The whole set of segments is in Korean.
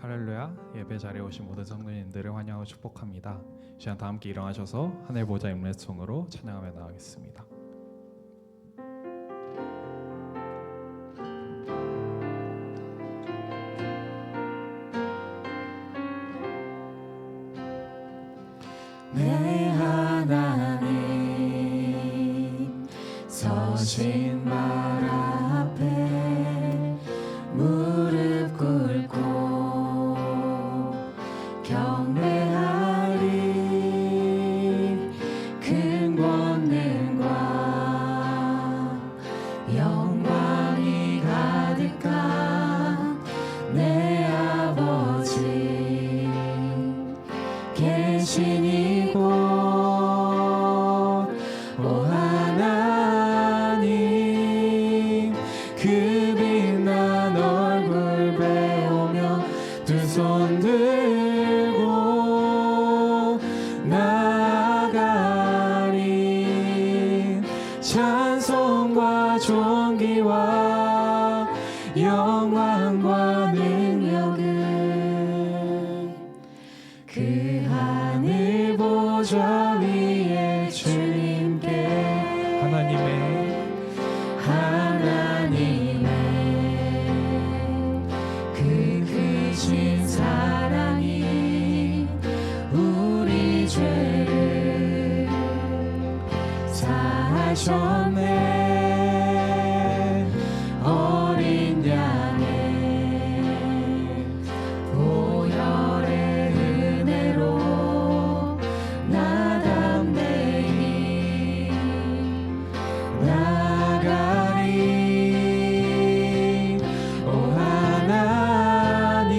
할렐루야. 예배 자리에 오신 모든 성도님들을 환영하고 축복합니다. 이 시간 다 함께 일어나셔서 하늘 보좌 임례송으로 찬양하며 나가겠습니다. 내 하나님 서신 말 앞에 무릎 꿇고 경배하리. 큰 권능과 영광이 가득한 내 아버지 계신 이곳 오 하나님, 그 빛난 얼굴 배우며 두 손 들고 나아가리. 찬송과 존귀와 영광과 능력은 그 하늘 보좌 위에 주님께 하나님의 그 크신 사랑이 우리 죄를 사하셨네. 어린 양의 보혈의 은혜로 나 담대히 나가리. 오 하나님,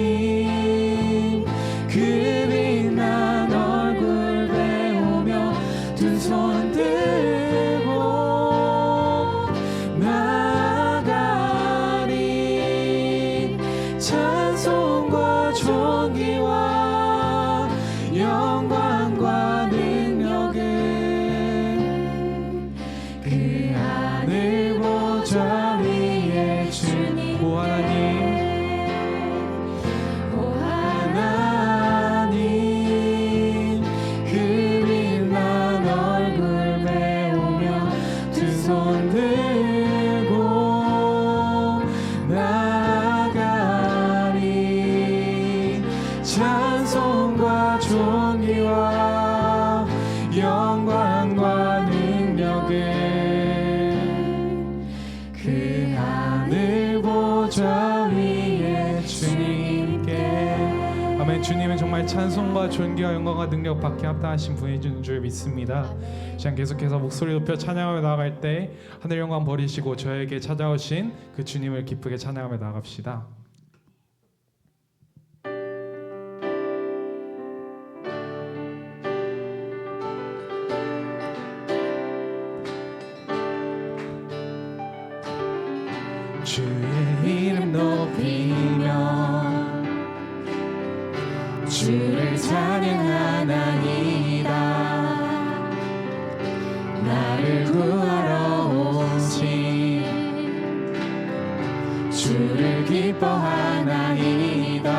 그 빛난 얼굴 배우며 두 손 들고 나가리. 찬송과 존귀와 영광과 능력은 그 하늘 보좌 위에 주님. 오 하나님, 오 하나님, 그 빛난 얼굴 배우며 두 손 들고 나아가리. 찬송과 존귀와 영광과 능력은 그 하늘 보좌 위에 주님께. 아멘. 주님은 정말 찬송과 존귀와 영광과 능력 받게 합당하신 분이신 줄 믿습니다. 이 시간 계속해서 목소리 높여 찬양하며 나아갈 때 하늘 영광 버리시고 저에게 찾아오신 그 주님을 기쁘게 찬양하며 나아갑시다. 주의 이름 높이며 주를 찬양하나이다. 나를 구하러 오신 주를 기뻐하나이다.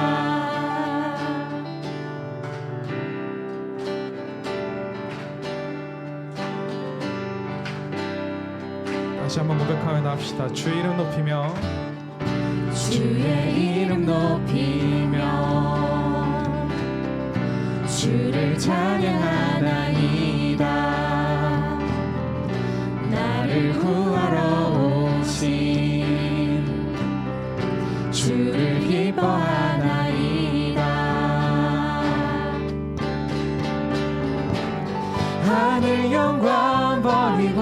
다시 한번 고백하며 나갑시다. 주의 이름 높이며 주의 이름 높이며 주를 찬양하나이다. 나를 구하러 오신 주를 기뻐하나이다. 하늘 영광 버리고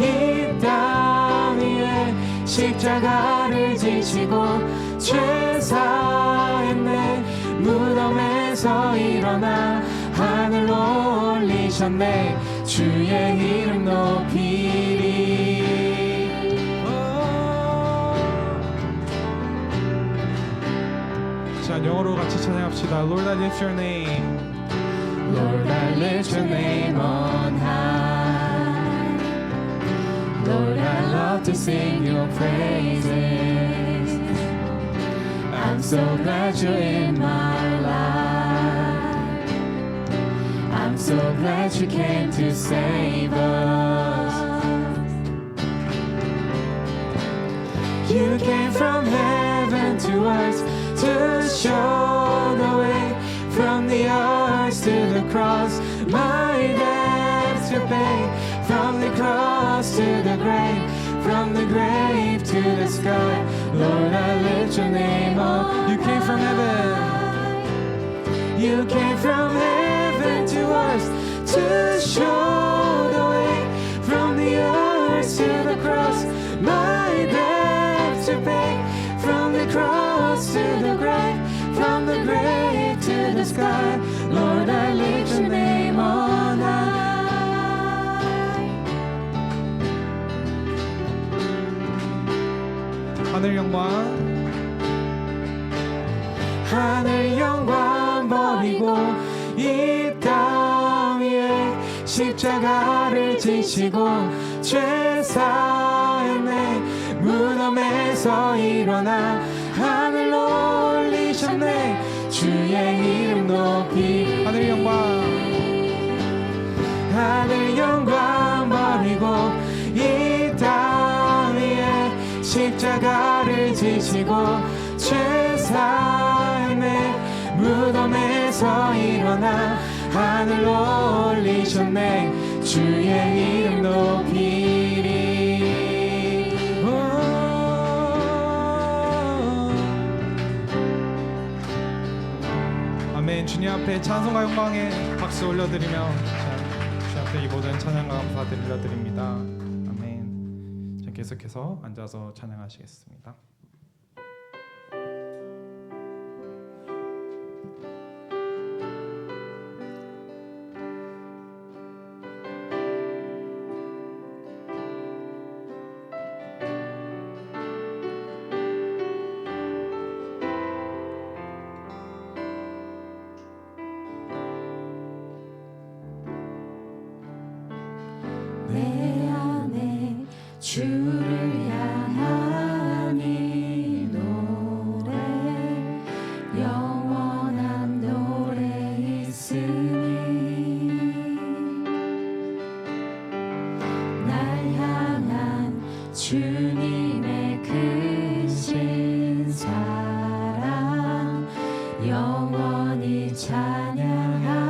이 땅 위에 십자가를 지시고 죄 사했네. 무덤에서 일어나 하늘로 올리셨네. 주의 이름 높이리. 자, 영어로 같이 찬양합시다. Lord, I lift your name. Lord, I lift your name on high. Lord, I love to sing your praises. I'm so glad you're in my life. I'm so glad you came to save us. You came from heaven to earth to show the way, from the earth to the cross, my debts to pay, from the cross to the grave, from the grave to the sky. Lord, I lift your name up. You came from heaven. You came from heaven to earth to show the way, from the earth to the cross, my debt to pay, from the cross to the grave, from the grave to the sky. Lord, I lift your name on high. 하늘 영광, 하늘 영광 버리고 이 땅 위에 십자가를 지시고 죄 사했네. 무덤에서 일어나 하늘로 올리셨네. 주의 이름 높이. 하늘 영광, 하늘 영광 버리고 이 땅 위에 십자가를 지시고 죄 사했네. 무덤에서 일어나 하늘로 올리셨네. 주의 이름 높이리. 아멘. 주님 앞에 찬송과 영광에 박수 올려드리며 주님 앞에 이 모든 찬양과 감사 드려드립니다. 아멘. 자, 계속해서 앉아서 찬양하시겠습니다. 내 안에 주를 향한 이 노래, 영원한 노래 있으니, 날 향한 주님의 크신 사랑 영원히 찬양하리라.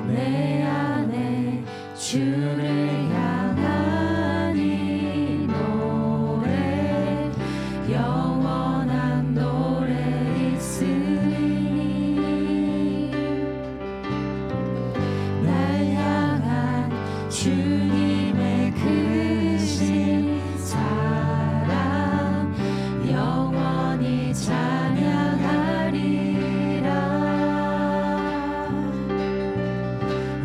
내 안에 주를 향한 이 노래, 영원한 노래 있으니, 날 향한 주님의 크신 사랑 영원히 찬양하리라.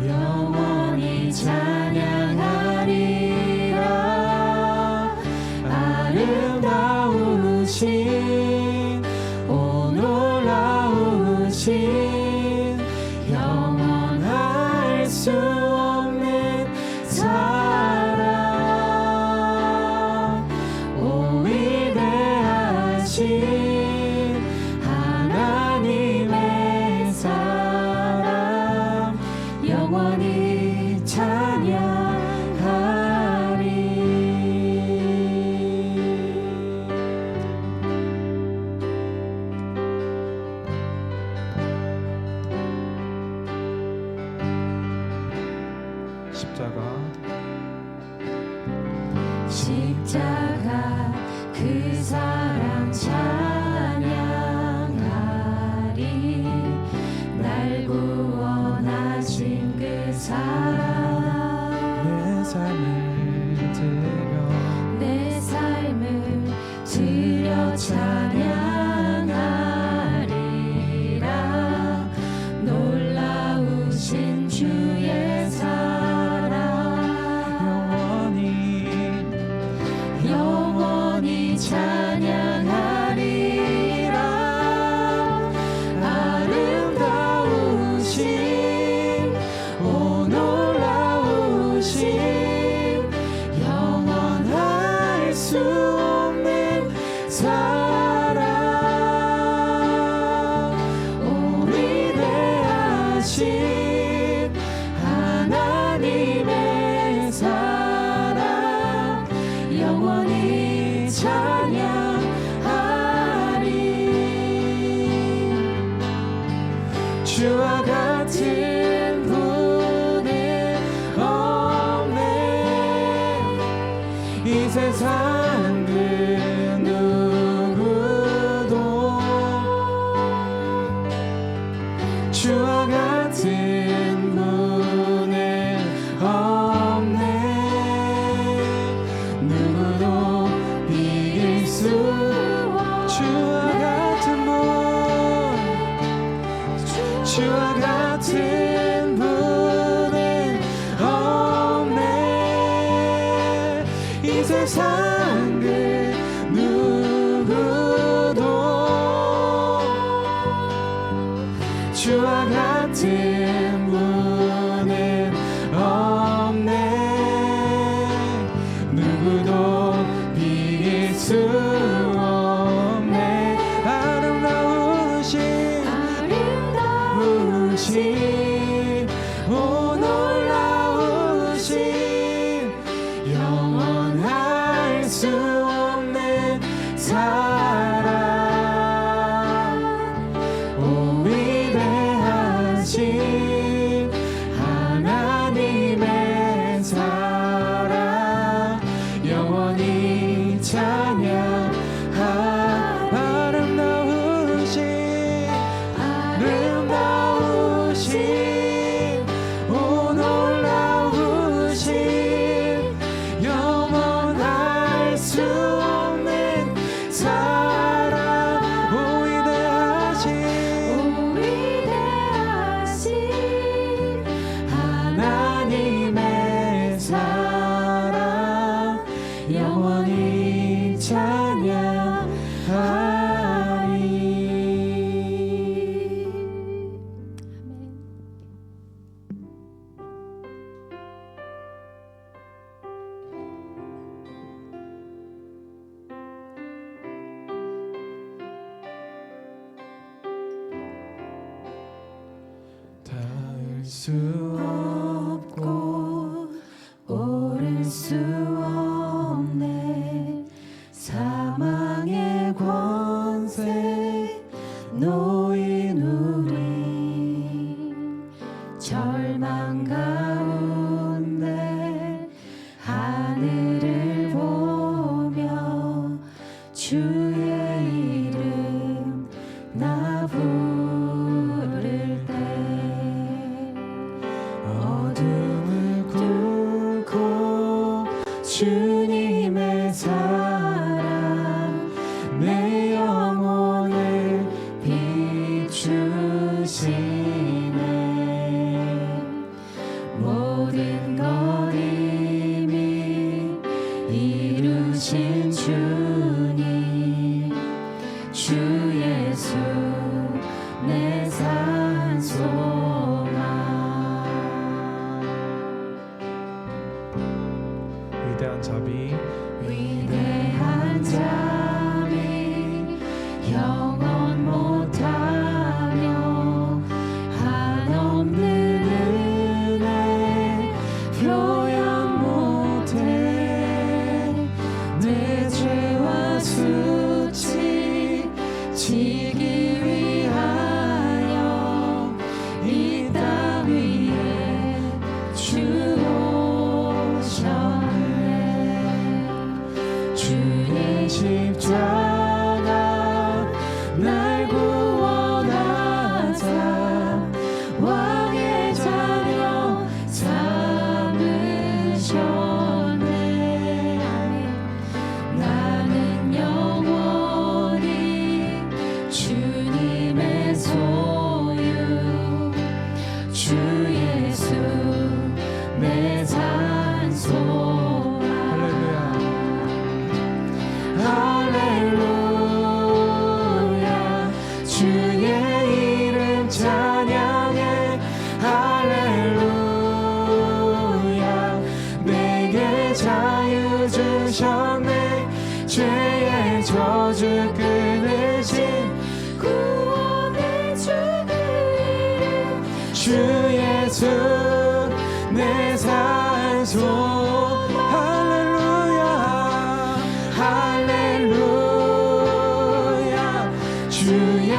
영원히 찬양하리라. 아름다우신 오 놀라우신 영원할 수 없는 사랑, 오 위대하신 하나님의 사랑 영원히 찬양하리. 십자가 그 사랑 찬양하리. 날 구원하신 그 사랑, 내 삶을 드려, 내 삶을 드려 찬양하리라. 놀라우신 주의 사랑 영원히 찬양하리라. 아름다우신 오 놀라우신 주와 같은 분은 없네. 이 세상 그 누구도 주와 같은 분은 없네. 누구도 이길 수 주와 같은 분, 주와 같은 분은 없네. 이 세상 그 누구도 주와 같은 분은 없네. 누구도 비길 수 없네. 아름다우신 오 놀라우신 영원할 수 없는 사랑 오 위대하신 하나님의 사랑 영원히 찬양 아름다우신 오 놀라우신 영원할 수 없는 사랑 오 위대하신 하나님의 사랑 영원히 찬양하리. 닿을 수 없고 오를 수 없네. 사망의 권세 놓인 우리 절망 가운데 하늘을 보며 주의 이름 나 부를 때 어둠을 뚫고 주님의 사랑 내 영혼을 비추시네. 모든 것 이미 이루신 주님 주 예수 내 산소망. 위대한 자비 위대한 자비 영원 못하며 한없는 은혜 표현 못해. 내 죄와 수치 지기 위하여 이 땅 위에 주 오셨네. 주의 십자가 날 구원하자 왕의 자녀 삼으셨네. 나는 영원히 주님의 소유 주 예수 내 산소망. 할렐루야 주의 이름 찬양해. 할렐루야 내게 자유 주셨네. 죄의 저주 끊으신 구원의 주 이름 주 예수 내 산소. 할렐루야 할렐루야 주의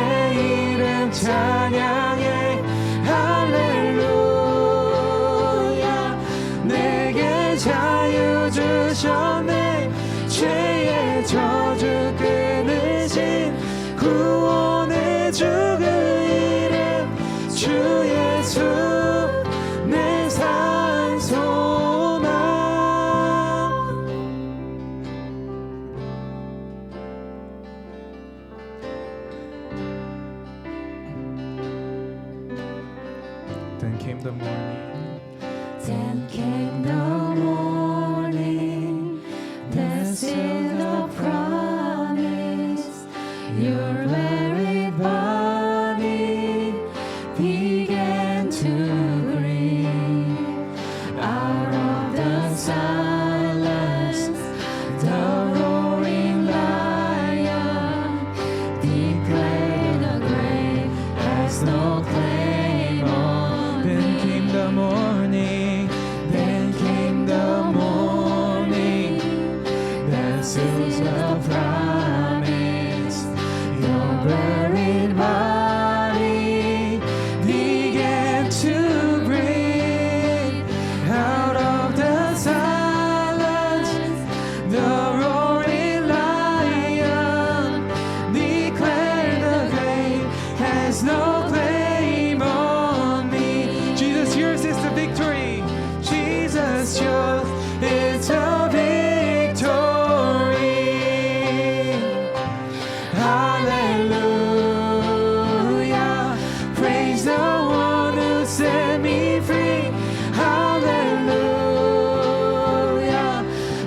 이름 찬양해. 자유 주셨네 죄의 저주 끊으신 구원의 주 그 이름 주 예수 내 산 소망. Then came the morning. Then came the morning, this is the promise. Your very body began to gleam out of the silence. The roaring lion declared the grave has no claim on. Then came the morning. Then came the morning, that seals the promise. Your buried body began to breathe out of the silence. The roaring lion declared the grave has no claim on me. Jesus, yours is the victory. Jesus, yours is a victory. Hallelujah. Praise the one who set me free. Hallelujah.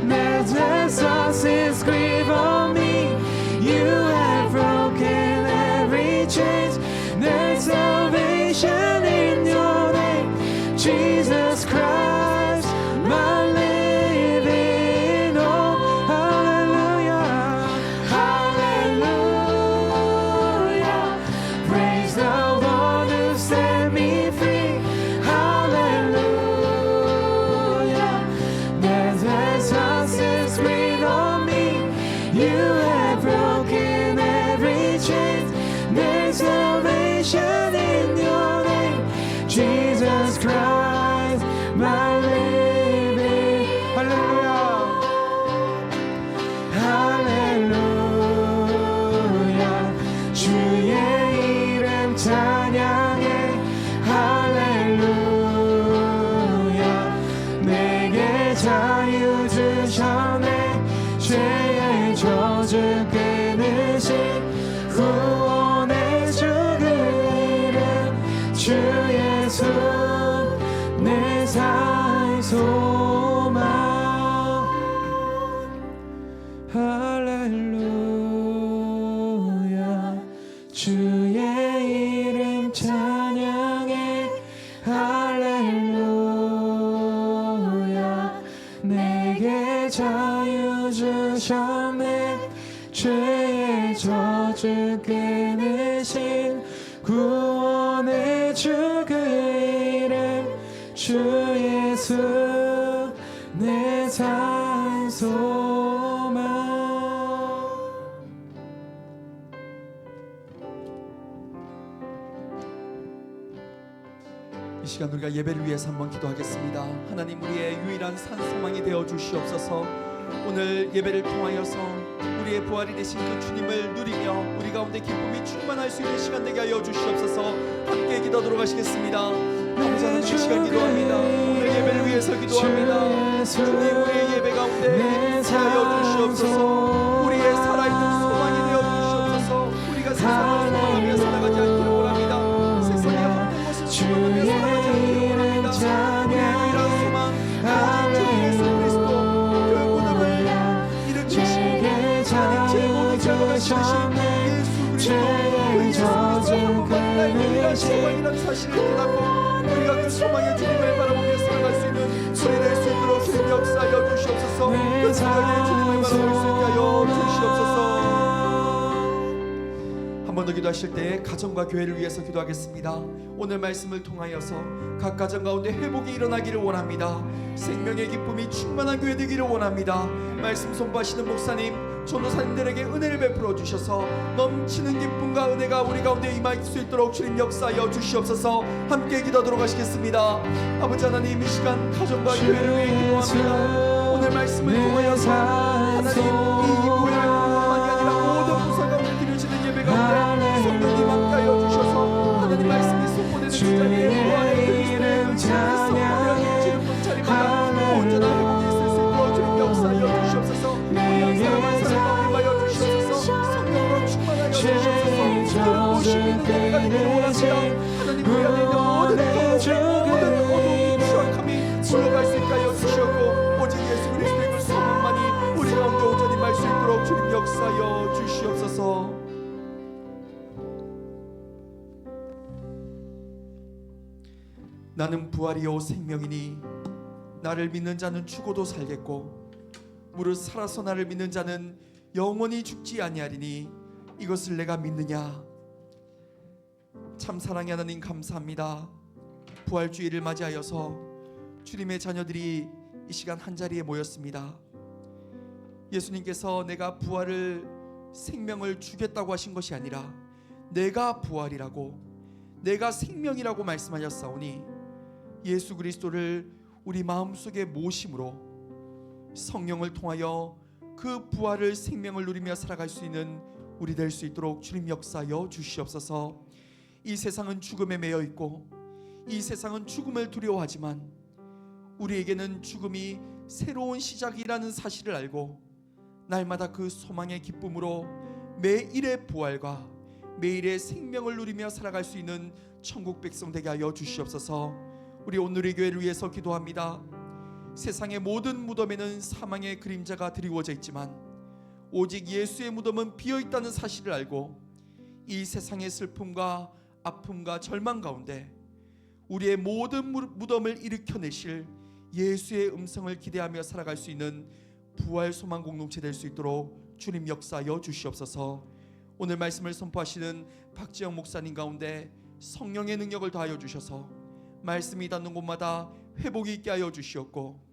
There's a sin's grief on me. You have broken every chain. There's salvation in your name, Jesus Christ, my living hope. Hallelujah, hallelujah. Praise the one who set me free. Hallelujah. There's a sin's grief on me. You have broken every chain. There's salvation in your name, Jesus Christ, my living. Hallelujah. Hallelujah. 주의 이름 찬양해. 할렐루야. 내게 자유 주셨네. 죄의 저주 끊으신 구원의 주 그 이름 주 예수 내 산 소망. 할렐루야. 주의 이름 찬양해. 할렐루야. 내게 자유 주셨네. 죄의 저주 끊으신 구원의 주 그 이름 주 예수 내 산 소망. 이 시간 우리가 예배를 위해서 한번 기도하겠습니다. 하나님, 우리의 유일한 산 소망이 되어 주시옵소서. 오늘 예배를 통하여서 우리의 부활이 되신 그 주님을 누리며 우리 가운데 기쁨이 충만할 수 있는 시간 되게 하여 주시옵소서. 함께 기도하도록 하시겠습니다. 아버지 하나님, 이 시간 기도합니다. 오늘 예배를 위해서 기도합니다. 주님, 우리의 예배 가운데 하여 주시옵소서. 우리의 살아있는 소망이 되어 주시옵소서. 우리가 세상을 소망하며 살아가지 않기를 원합니다. 세상에 헛된 것을 소망하며 살아가지 않기를 원합니다. 우리의 유일한 소망 주 예수 그리스도, 그 무덤을 일으키신 하나님 제 모든 죄를 가지신 예수 그리스도, 그 예수께서 나의 유일한 소망이라는 사실을 깨닫고 우리가 그 소망의 주님을 바라보며 살아갈 수 있는 소리 낼 수 있도록 주님 역사하여 주시옵소서. 그 생각의 주님을 바라볼 수 있게 하여 주시옵소서. 한 번 더 기도하실 때 가정과 교회를 위해서 기도하겠습니다. 오늘 말씀을 통하여서 각 가정 가운데 회복이 일어나기를 원합니다. 생명의 기쁨이 충만한 교회 되기를 원합니다. 말씀 선포하시는 목사님, 전도사님들에게 은혜를 베풀어 주셔서 넘치는 기쁨과 은혜가 우리 가운데 임할 수 있도록 주님 역사하여 주시옵소서. 함께 기도하도록 하시겠습니다. 아버지 하나님, 이 시간 가정과 교회를 위해 기도합니다. 오늘 말씀을 통하여서 하나님 이 교회뿐만이 아니라 모든 부서 가운데 드려지는 예배 가운데 성령님 함께하여 주셔서 하나님 말씀이 선포되는 자리에 부활의 그리스도의 선포되는 지금 자리마다 온전한 회복이 있을 수 있도록 주님 역사하여 주시옵소서. 우리 한 사람 한 사람 가운데 주시옵소서. 성령으로 충만하여 주시옵소서. 모든 예배가 되기를 원합니다. 하나님 우리 안에 있는 모든 어두움이 추악함이 물러갈 수 있게 하여 주시옵고 오직 예수 그리스도의 그 소망만이 우리 가운데 온전히 임할 수 있도록 주님 역사하여 주시옵소서. 나는 부활이요 생명이니 나를 믿는 자는 죽어도 살겠고 무릇 살아서 나를 믿는 자는 영원히 죽지 아니하리니 이것을 내가 믿느냐. 참 사랑의 하나님 감사합니다. 부활주의를 맞이하여서 주님의 자녀들이 이 시간 한자리에 모였습니다. 예수님께서 내가 부활을 생명을 주겠다고 하신 것이 아니라 내가 부활이라고 내가 생명이라고 말씀하셨사오니 예수 그리스도를 우리 마음속에 모심으로 성령을 통하여 그 부활을 생명을 누리며 살아갈 수 있는 우리 될 수 있도록 주님 역사하여 주시옵소서. 이 세상은 죽음에 매여 있고 이 세상은 죽음을 두려워하지만 우리에게는 죽음이 새로운 시작이라는 사실을 알고 날마다 그 소망의 기쁨으로 매일의 부활과 매일의 생명을 누리며 살아갈 수 있는 천국 백성 되게 하여 주시옵소서. 우리 오늘의 교회를 위해서 기도합니다. 세상의 모든 무덤에는 사망의 그림자가 드리워져 있지만 오직 예수의 무덤은 비어있다는 사실을 알고 이 세상의 슬픔과 아픔과 절망 가운데 우리의 모든 무덤을 일으켜내실 예수의 음성을 기대하며 살아갈 수 있는 부활 소망 공동체 될 수 있도록 주님 역사하여 주시옵소서. 오늘 말씀을 선포하시는 박지영 목사님 가운데 성령의 능력을 더하여 주셔서 말씀이 닿는 곳마다 회복이 있게 하여 주시옵고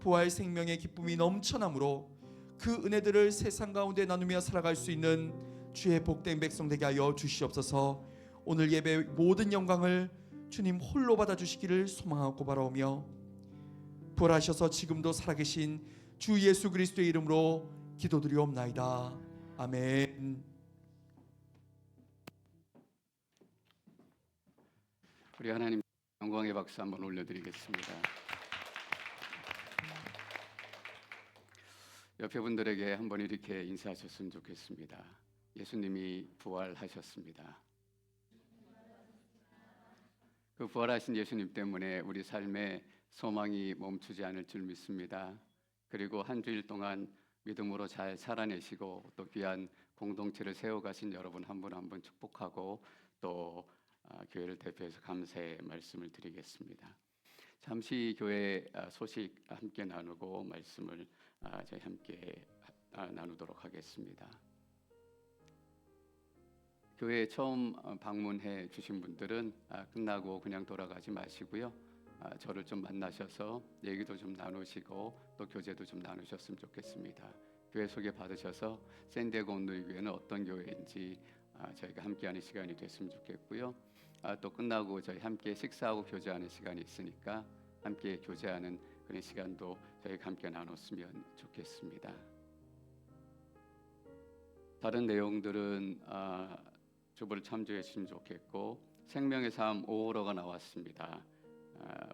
부활 생명의 기쁨이 넘쳐나므로 그 은혜들을 세상 가운데 나누며 살아갈 수 있는 주의 복된 백성 되게 하여 주시옵소서. 오늘 예배 모든 영광을 주님 홀로 받아주시기를 소망하고 바라오며 부활하셔서 지금도 살아계신 주 예수 그리스도의 이름으로 기도드리옵나이다. 아멘. 우리 하나님 영광의 박수 한번 올려드리겠습니다. 옆에 분들에게 한번 이렇게 인사하셨으면 좋겠습니다. 예수님이 부활하셨습니다. 그 부활하신 예수님 때문에 우리 삶에 소망이 멈추지 않을 줄 믿습니다. 그리고 한 주일 동안 믿음으로 잘 살아내시고 또 귀한 공동체를 세워가신 여러분 한 분 한 분 축복하고 또 교회를 대표해서 감사의 말씀을 드리겠습니다. 잠시 교회 소식 함께 나누고 말씀을 저희 함께 나누도록 하겠습니다. 교회에 처음 방문해 주신 분들은 끝나고 그냥 돌아가지 마시고요. 저를 좀 만나셔서 얘기도 좀 나누시고 또 교제도 좀 나누셨으면 좋겠습니다. 교회 소개 받으셔서 샌디에고 온누리교회는 어떤 교회인지 저희가 함께하는 시간이 됐으면 좋겠고요. 또 끝나고 저희 함께 식사하고 교제하는 시간이 있으니까 함께 교제하는 그런 시간도 저희가 함께 나눴으면 좋겠습니다. 다른 내용들은 주보를 참조해 주시면 좋겠고 생명의 삶 5호로가 나왔습니다.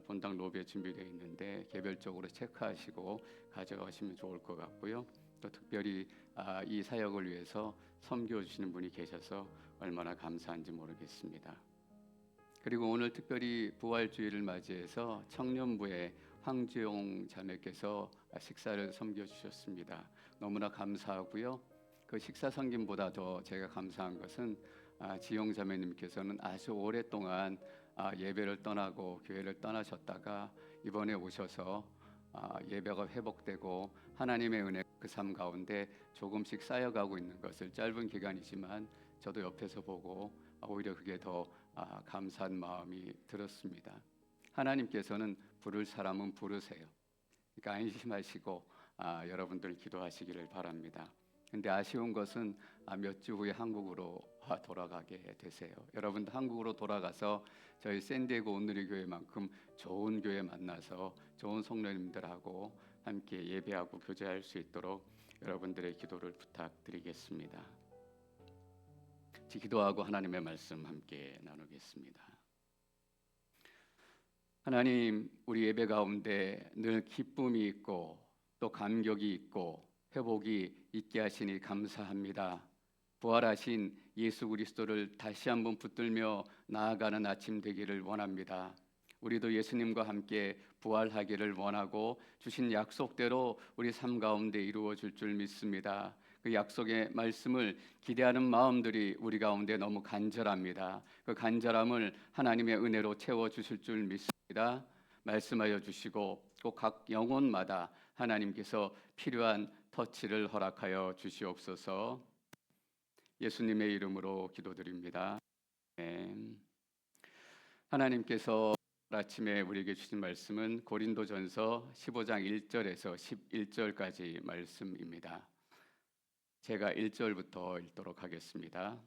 본당 로비에 준비되어 있는데 개별적으로 체크하시고 가져가시면 좋을 것 같고요. 또 특별히 이 사역을 위해서 섬겨 주시는 분이 계셔서 얼마나 감사한지 모르겠습니다. 그리고 오늘 특별히 부활주의를 맞이해서 청년부의 황주용 자매께서 식사를 섬겨 주셨습니다. 너무나 감사하고요. 그 식사 섬김보다 더 제가 감사한 것은 지용 자매님께서는 아주 오랫동안 예배를 떠나고 교회를 떠나셨다가 이번에 오셔서 예배가 회복되고 하나님의 은혜 그 삶 가운데 조금씩 쌓여가고 있는 것을 짧은 기간이지만 저도 옆에서 보고 오히려 그게 더 감사한 마음이 들었습니다. 하나님께서는 부를 사람은 부르세요. 그러니까 안심하시고 여러분들 기도하시기를 바랍니다. 근데 아쉬운 것은 몇 주 후에 한국으로 돌아가게 되세요. 여러분도 한국으로 돌아가서 저희 샌디에고 온누리 교회만큼 좋은 교회 만나서 좋은 성도님들하고 함께 예배하고 교제할 수 있도록 여러분들의 기도를 부탁드리겠습니다. 기도하고 하나님의 말씀 함께 나누겠습니다. 하나님, 우리 예배 가운데 늘 기쁨이 있고 또 감격이 있고 회복이 있게 하시니 감사합니다. 부활하신 예수 그리스도를 다시 한번 붙들며 나아가는 아침 되기를 원합니다. 우리도 예수님과 함께 부활하기를 원하고 주신 약속대로 우리 삶 가운데 이루어질 줄 믿습니다. 그 약속의 말씀을 기대하는 마음들이 우리 가운데 너무 간절합니다. 그 간절함을 하나님의 은혜로 채워주실 줄 믿습니다. 말씀하여 주시고 꼭 각 영혼마다 하나님께서 필요한 터치를 허락하여 주시옵소서. 예수님의 이름으로 기도드립니다. 아멘. 하나님께서 아침에 우리에게 주신 말씀은 고린도전서 15장 1절에서 11절까지 말씀입니다. 제가 1절부터 읽도록 하겠습니다.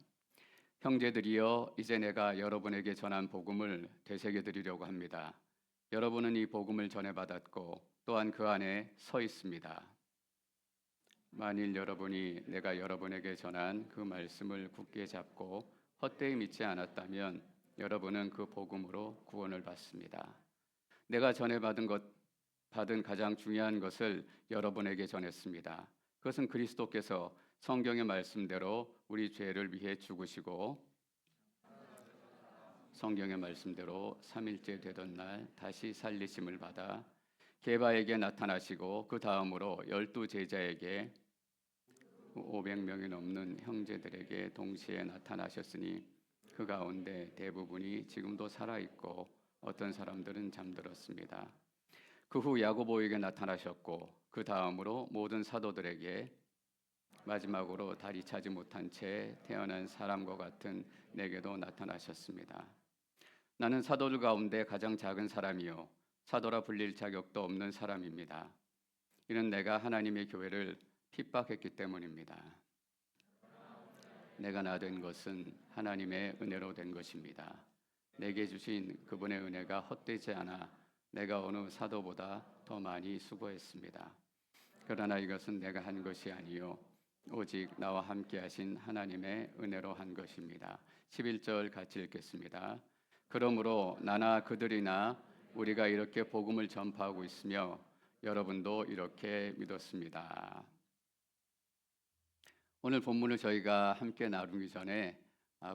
형제들이여, 이제 내가 여러분에게 전한 복음을 되새겨 드리려고 합니다. 여러분은 이 복음을 전해받았고 또한 그 안에 서 있습니다. 만일 여러분이 내가 여러분에게 전한 그 말씀을 굳게 잡고 헛되이 믿지 않았다면 여러분은 그 복음으로 구원을 받습니다. 내가 받은 가장 중요한 것을 여러분에게 전했습니다. 그것은 그리스도께서 성경의 말씀대로 우리 죄를 위해 죽으시고 성경의 말씀대로 3일째 되던 날 다시 살리심을 받아 게바에게 나타나시고 그 다음으로 12 제자에게 500명이 넘는 형제들에게 동시에 나타나셨으니 그 가운데 대부분이 지금도 살아있고 어떤 사람들은 잠들었습니다. 그 후 야고보에게 나타나셨고 그 다음으로 모든 사도들에게 마지막으로 다리 차지 못한 채 태어난 사람과 같은 내게도 나타나셨습니다. 나는 사도들 가운데 가장 작은 사람이요 사도라 불릴 자격도 없는 사람입니다. 이는 내가 하나님의 교회를 핍박했기 때문입니다. 내가 나 된 것은 하나님의 은혜로 된 것입니다. 내게 주신 그분의 은혜가 헛되지 않아 내가 어느 사도보다 더 많이 수고했습니다. 그러나 이것은 내가 한 것이 아니요 오직 나와 함께 하신 하나님의 은혜로 한 것입니다. 11절 같이 읽겠습니다. 그러므로 나나 그들이나 우리가 이렇게 복음을 전파하고 있으며 여러분도 이렇게 믿었습니다. 오늘 본문을 저희가 함께 나누기 전에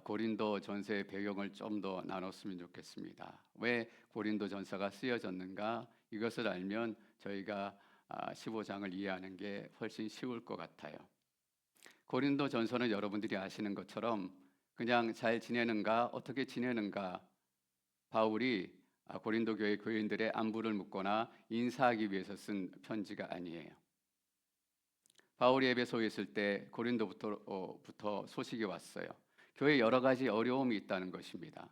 고린도 전서의 배경을 좀 더 나눴으면 좋겠습니다. 왜 고린도 전서가 쓰여졌는가? 이것을 알면 저희가 15장을 이해하는 게 훨씬 쉬울 것 같아요. 고린도 전서는 여러분들이 아시는 것처럼 그냥 잘 지내는가, 어떻게 지내는가, 바울이 고린도 교회 교인들의 안부를 묻거나 인사하기 위해서 쓴 편지가 아니에요. 바울이 에베소에 있을 때 고린도부터 소식이 왔어요. 교회에 여러 가지 어려움이 있다는 것입니다.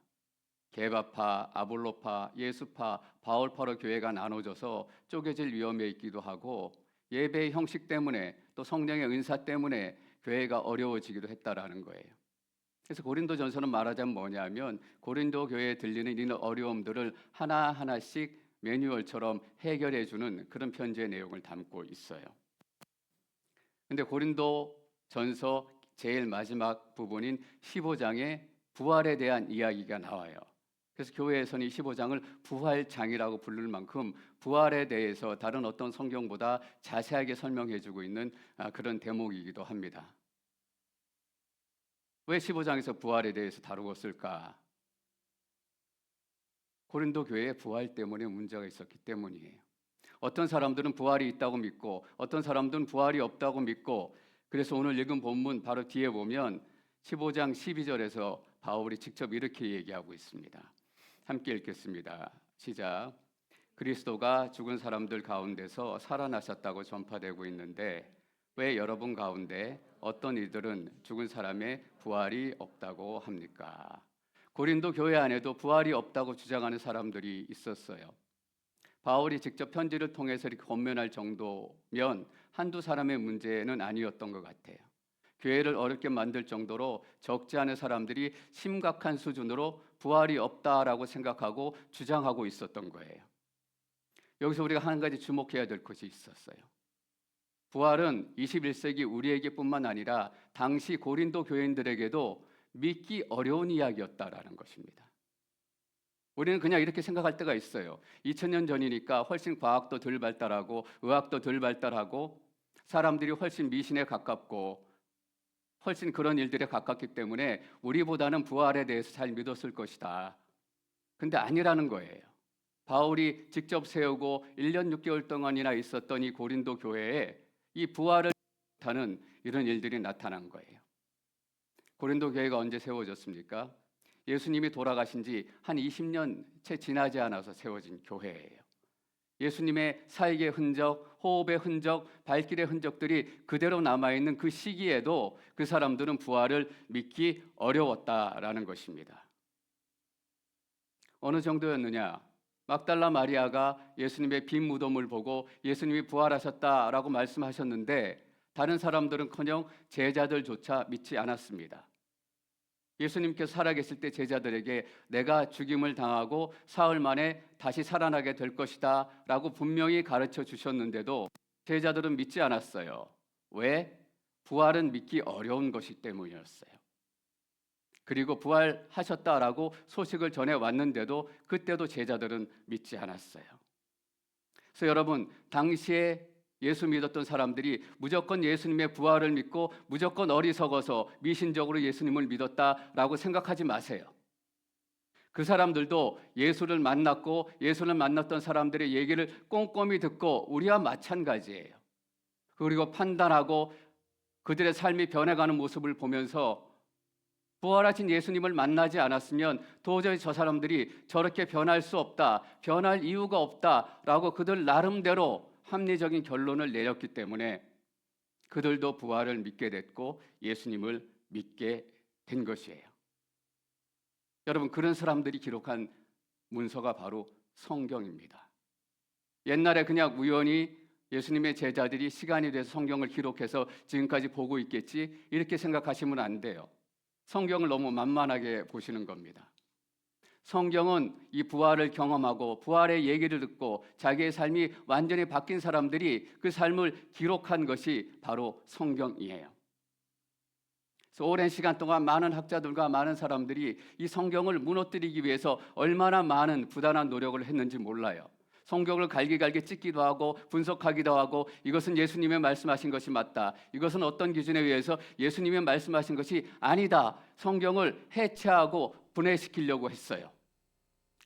게바파, 아볼로파, 예수파, 바울파로 교회가 나눠져서 쪼개질 위험에 있기도 하고 예배의 형식 때문에 또 성령의 은사 때문에 교회가 어려워지기도 했다라는 거예요. 그래서 고린도전서는 말하자면 뭐냐면 고린도 교회에 들리는 이런 어려움들을 하나하나씩 매뉴얼처럼 해결해 주는 그런 편지의 내용을 담고 있어요. 근데 고린도전서 제일 마지막 부분인 15장에 부활에 대한 이야기가 나와요. 그래서 교회에서는 이 15장을 부활장이라고 부를 만큼 부활에 대해서 다른 어떤 성경보다 자세하게 설명해 주고 있는 그런 대목이기도 합니다. 왜 15장에서 부활에 대해서 다루었을까? 고린도 교회의 부활 때문에 문제가 있었기 때문이에요. 어떤 사람들은 부활이 있다고 믿고 어떤 사람들은 부활이 없다고 믿고 그래서 오늘 읽은 본문 바로 뒤에 보면 15장 12절에서 바울이 직접 이렇게 얘기하고 있습니다. 함께 읽겠습니다. 시작. 그리스도가 죽은 사람들 가운데서 살아나셨다고 전파되고 있는데 왜 여러분 가운데 어떤 이들은 죽은 사람의 부활이 없다고 합니까? 고린도 교회 안에도 부활이 없다고 주장하는 사람들이 있었어요. 바울이 직접 편지를 통해서 이렇게 권면할 정도면 한두 사람의 문제는 아니었던 것 같아요. 교회를 어렵게 만들 정도로 적지 않은 사람들이 심각한 수준으로 부활이 없다라고 생각하고 주장하고 있었던 거예요. 여기서 우리가 한 가지 주목해야 될 것이 있었어요. 부활은 21세기 우리에게뿐만 아니라 당시 고린도 교인들에게도 믿기 어려운 이야기였다라는 것입니다. 우리는 그냥 이렇게 생각할 때가 있어요. 2000년 전이니까 훨씬 과학도 덜 발달하고 의학도 덜 발달하고 사람들이 훨씬 미신에 가깝고 훨씬 그런 일들에 가깝기 때문에 우리보다는 부활에 대해서 잘 믿었을 것이다. 근데 아니라는 거예요. 바울이 직접 세우고 1년 6개월 동안이나 있었던 이 고린도 교회에 이 부활을 못하는 이런 일들이 나타난 거예요. 고린도 교회가 언제 세워졌습니까? 예수님이 돌아가신 지 한 20년 채 지나지 않아서 세워진 교회예요. 예수님의 사역의 흔적, 호흡의 흔적, 발길의 흔적들이 그대로 남아있는 그 시기에도 그 사람들은 부활을 믿기 어려웠다라는 것입니다. 어느 정도였느냐? 막달라 마리아가 예수님의 빈 무덤을 보고 예수님이 부활하셨다라고 말씀하셨는데 다른 사람들은커녕 제자들조차 믿지 않았습니다. 예수님께서 살아계실 때 제자들에게 내가 죽임을 당하고 사흘 만에 다시 살아나게 될 것이다 라고 분명히 가르쳐 주셨는데도 제자들은 믿지 않았어요. 왜? 부활은 믿기 어려운 것이 때문이었어요. 그리고 부활하셨다라고 소식을 전해왔는데도 그때도 제자들은 믿지 않았어요. 그래서 여러분, 당시에 예수 믿었던 사람들이 무조건 예수님의 부활을 믿고 무조건 어리석어서 미신적으로 예수님을 믿었다라고 생각하지 마세요. 그 사람들도 예수를 만났고 예수를 만났던 사람들의 얘기를 꼼꼼히 듣고 우리와 마찬가지예요. 그리고 판단하고 그들의 삶이 변해가는 모습을 보면서 부활하신 예수님을 만나지 않았으면 도저히 저 사람들이 저렇게 변할 수 없다, 변할 이유가 없다라고 그들 나름대로 합리적인 결론을 내렸기 때문에 그들도 부활을 믿게 됐고 예수님을 믿게 된 것이에요. 여러분, 그런 사람들이 기록한 문서가 바로 성경입니다. 옛날에 그냥 우연히 예수님의 제자들이 시간이 돼서 성경을 기록해서 지금까지 보고 있겠지 이렇게 생각하시면 안 돼요. 성경을 너무 만만하게 보시는 겁니다. 성경은 이 부활을 경험하고 부활의 얘기를 듣고 자기의 삶이 완전히 바뀐 사람들이 그 삶을 기록한 것이 바로 성경이에요. 그래서 오랜 시간 동안 많은 학자들과 많은 사람들이 이 성경을 무너뜨리기 위해서 얼마나 많은 부단한 노력을 했는지 몰라요. 성경을 갈기갈기 찢기도 하고 분석하기도 하고 이것은 예수님의 말씀하신 것이 맞다. 이것은 어떤 기준에 의해서 예수님의 말씀하신 것이 아니다. 성경을 해체하고 분해시키려고 했어요.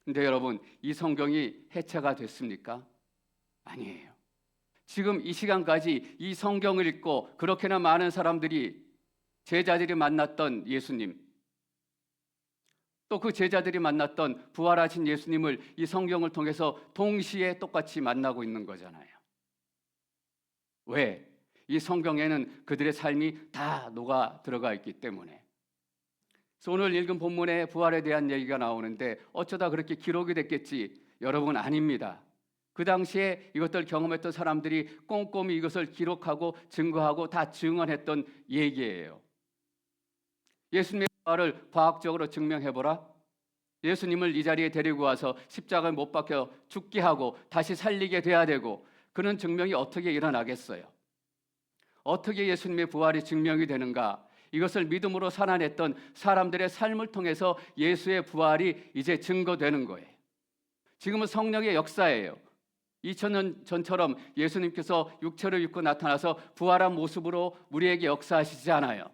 근데 여러분, 이 성경이 해체가 됐습니까? 아니에요. 지금 이 시간까지 이 성경을 읽고 그렇게나 많은 사람들이 제자들이 만났던 예수님, 또 그 제자들이 만났던 부활하신 예수님을 이 성경을 통해서 동시에 똑같이 만나고 있는 거잖아요. 왜? 이 성경에는 그들의 삶이 다 녹아 들어가 있기 때문에. 그래서 오늘 읽은 본문에 부활에 대한 얘기가 나오는데 어쩌다 그렇게 기록이 됐겠지? 여러분, 아닙니다. 그 당시에 이것들 경험했던 사람들이 꼼꼼히 이것을 기록하고 증거하고 다 증언했던 얘기예요. 예수님의 부활을 과학적으로 증명해보라. 예수님을 이 자리에 데리고 와서 십자가에 못 박혀 죽게 하고 다시 살리게 돼야 되고 그런 증명이 어떻게 일어나겠어요? 어떻게 예수님의 부활이 증명이 되는가? 이것을 믿음으로 살아냈던 사람들의 삶을 통해서 예수의 부활이 이제 증거되는 거예요. 지금은 성령의 역사예요. 2000년 전처럼 예수님께서 육체를 입고 나타나서 부활한 모습으로 우리에게 역사하시지 않아요.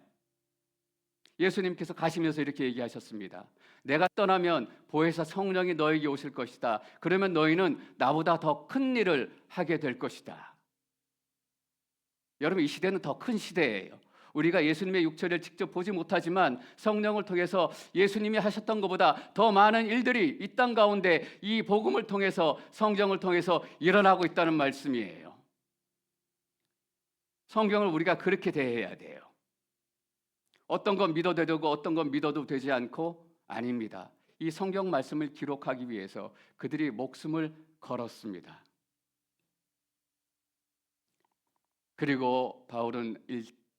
예수님께서 가시면서 이렇게 얘기하셨습니다. 내가 떠나면 보혜사 성령이 너에게 오실 것이다. 그러면 너희는 나보다 더 큰 일을 하게 될 것이다. 여러분, 이 시대는 더 큰 시대예요. 우리가 예수님의 육체를 직접 보지 못하지만 성령을 통해서 예수님이 하셨던 것보다 더 많은 일들이 이 땅 가운데 이 복음을 통해서 성경을 통해서 일어나고 있다는 말씀이에요. 성경을 우리가 그렇게 대해야 돼요. 어떤 건 믿어도 되고 어떤 건 믿어도 되지 않고 아닙니다. 이 성경 말씀을 기록하기 위해서 그들이 목숨을 걸었습니다. 그리고 바울은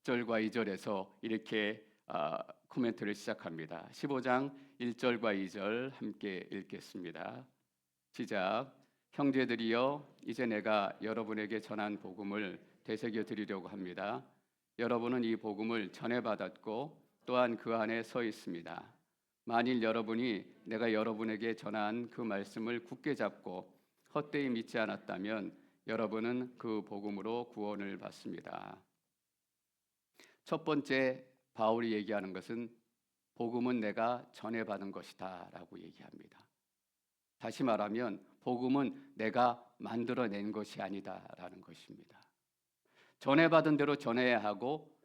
1절과 2절에서 이렇게 코멘트를 시작합니다. 15장 1절과 2절 함께 읽겠습니다. 시작. 형제들이여, 이제 내가 여러분에게 전한 복음을 되새겨 드리려고 합니다. 여러분은 이 복음을 전해받았고 또한 그 안에 서 있습니다. 만일 여러분이 내가 여러분에게 전한 그 말씀을 굳게 잡고 헛되이 믿지 않았다면 여러분은 그 복음으로 구원을 받습니다. 첫 번째 바울이 얘기하는 것은 복음은 내가 전해받은 것이다 라고 얘기합니다. 다시 말하면 복음은 내가 만들어낸 것이 아니다 라는 것입니다. 전해받은 대로 전해야 하고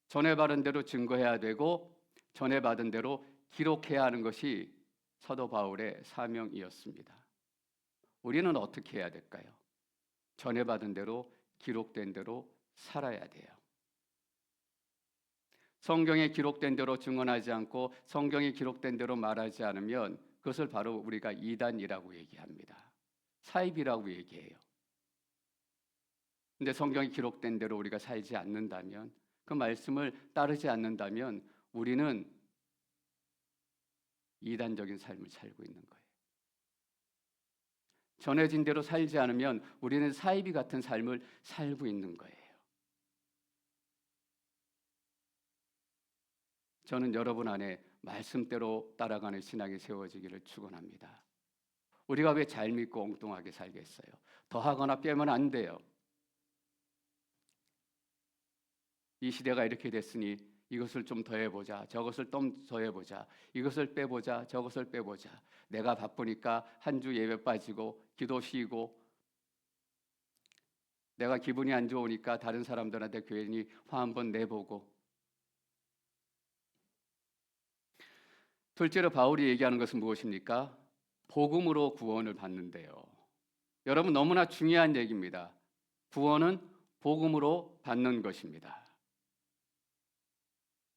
전해받은 대로 증거해야 되고 전해받은 대로 기록해야 하는 것이 사도 바울의 사명이었습니다. 우리는 어떻게 해야 될까요? 전해받은 대로 기록된 대로 살아야 돼요. 성경에 기록된 대로 증언하지 않고 성경에 기록된 대로 말하지 않으면 그것을 바로 우리가 이단이라고 얘기합니다. 사입이라고 얘기해요. 근데 성경에 기록된 대로 우리가 살지 않는다면, 그 말씀을 따르지 않는다면 우리는 이단적인 삶을 살고 있는 거예요. 전해진 대로 살지 않으면 우리는 사이비 같은 삶을 살고 있는 거예요. 저는 여러분 안에 말씀대로 따라가는 신앙이 세워지기를 축원합니다. 우리가 왜 잘 믿고 엉뚱하게 살겠어요? 더하거나 빼면 안 돼요. 이 시대가 이렇게 됐으니 이것을 좀 더해보자, 저것을 좀 더해보자, 이것을 빼보자, 저것을 빼보자. 내가 바쁘니까 한 주 예배 빠지고 기도 쉬고, 내가 기분이 안 좋으니까 다른 사람들한테 괜히 화 한번 내보고. 둘째로 바울이 얘기하는 것은 무엇입니까? 복음으로 구원을 받는데요. 여러분, 너무나 중요한 얘기입니다. 구원은 복음으로 받는 것입니다.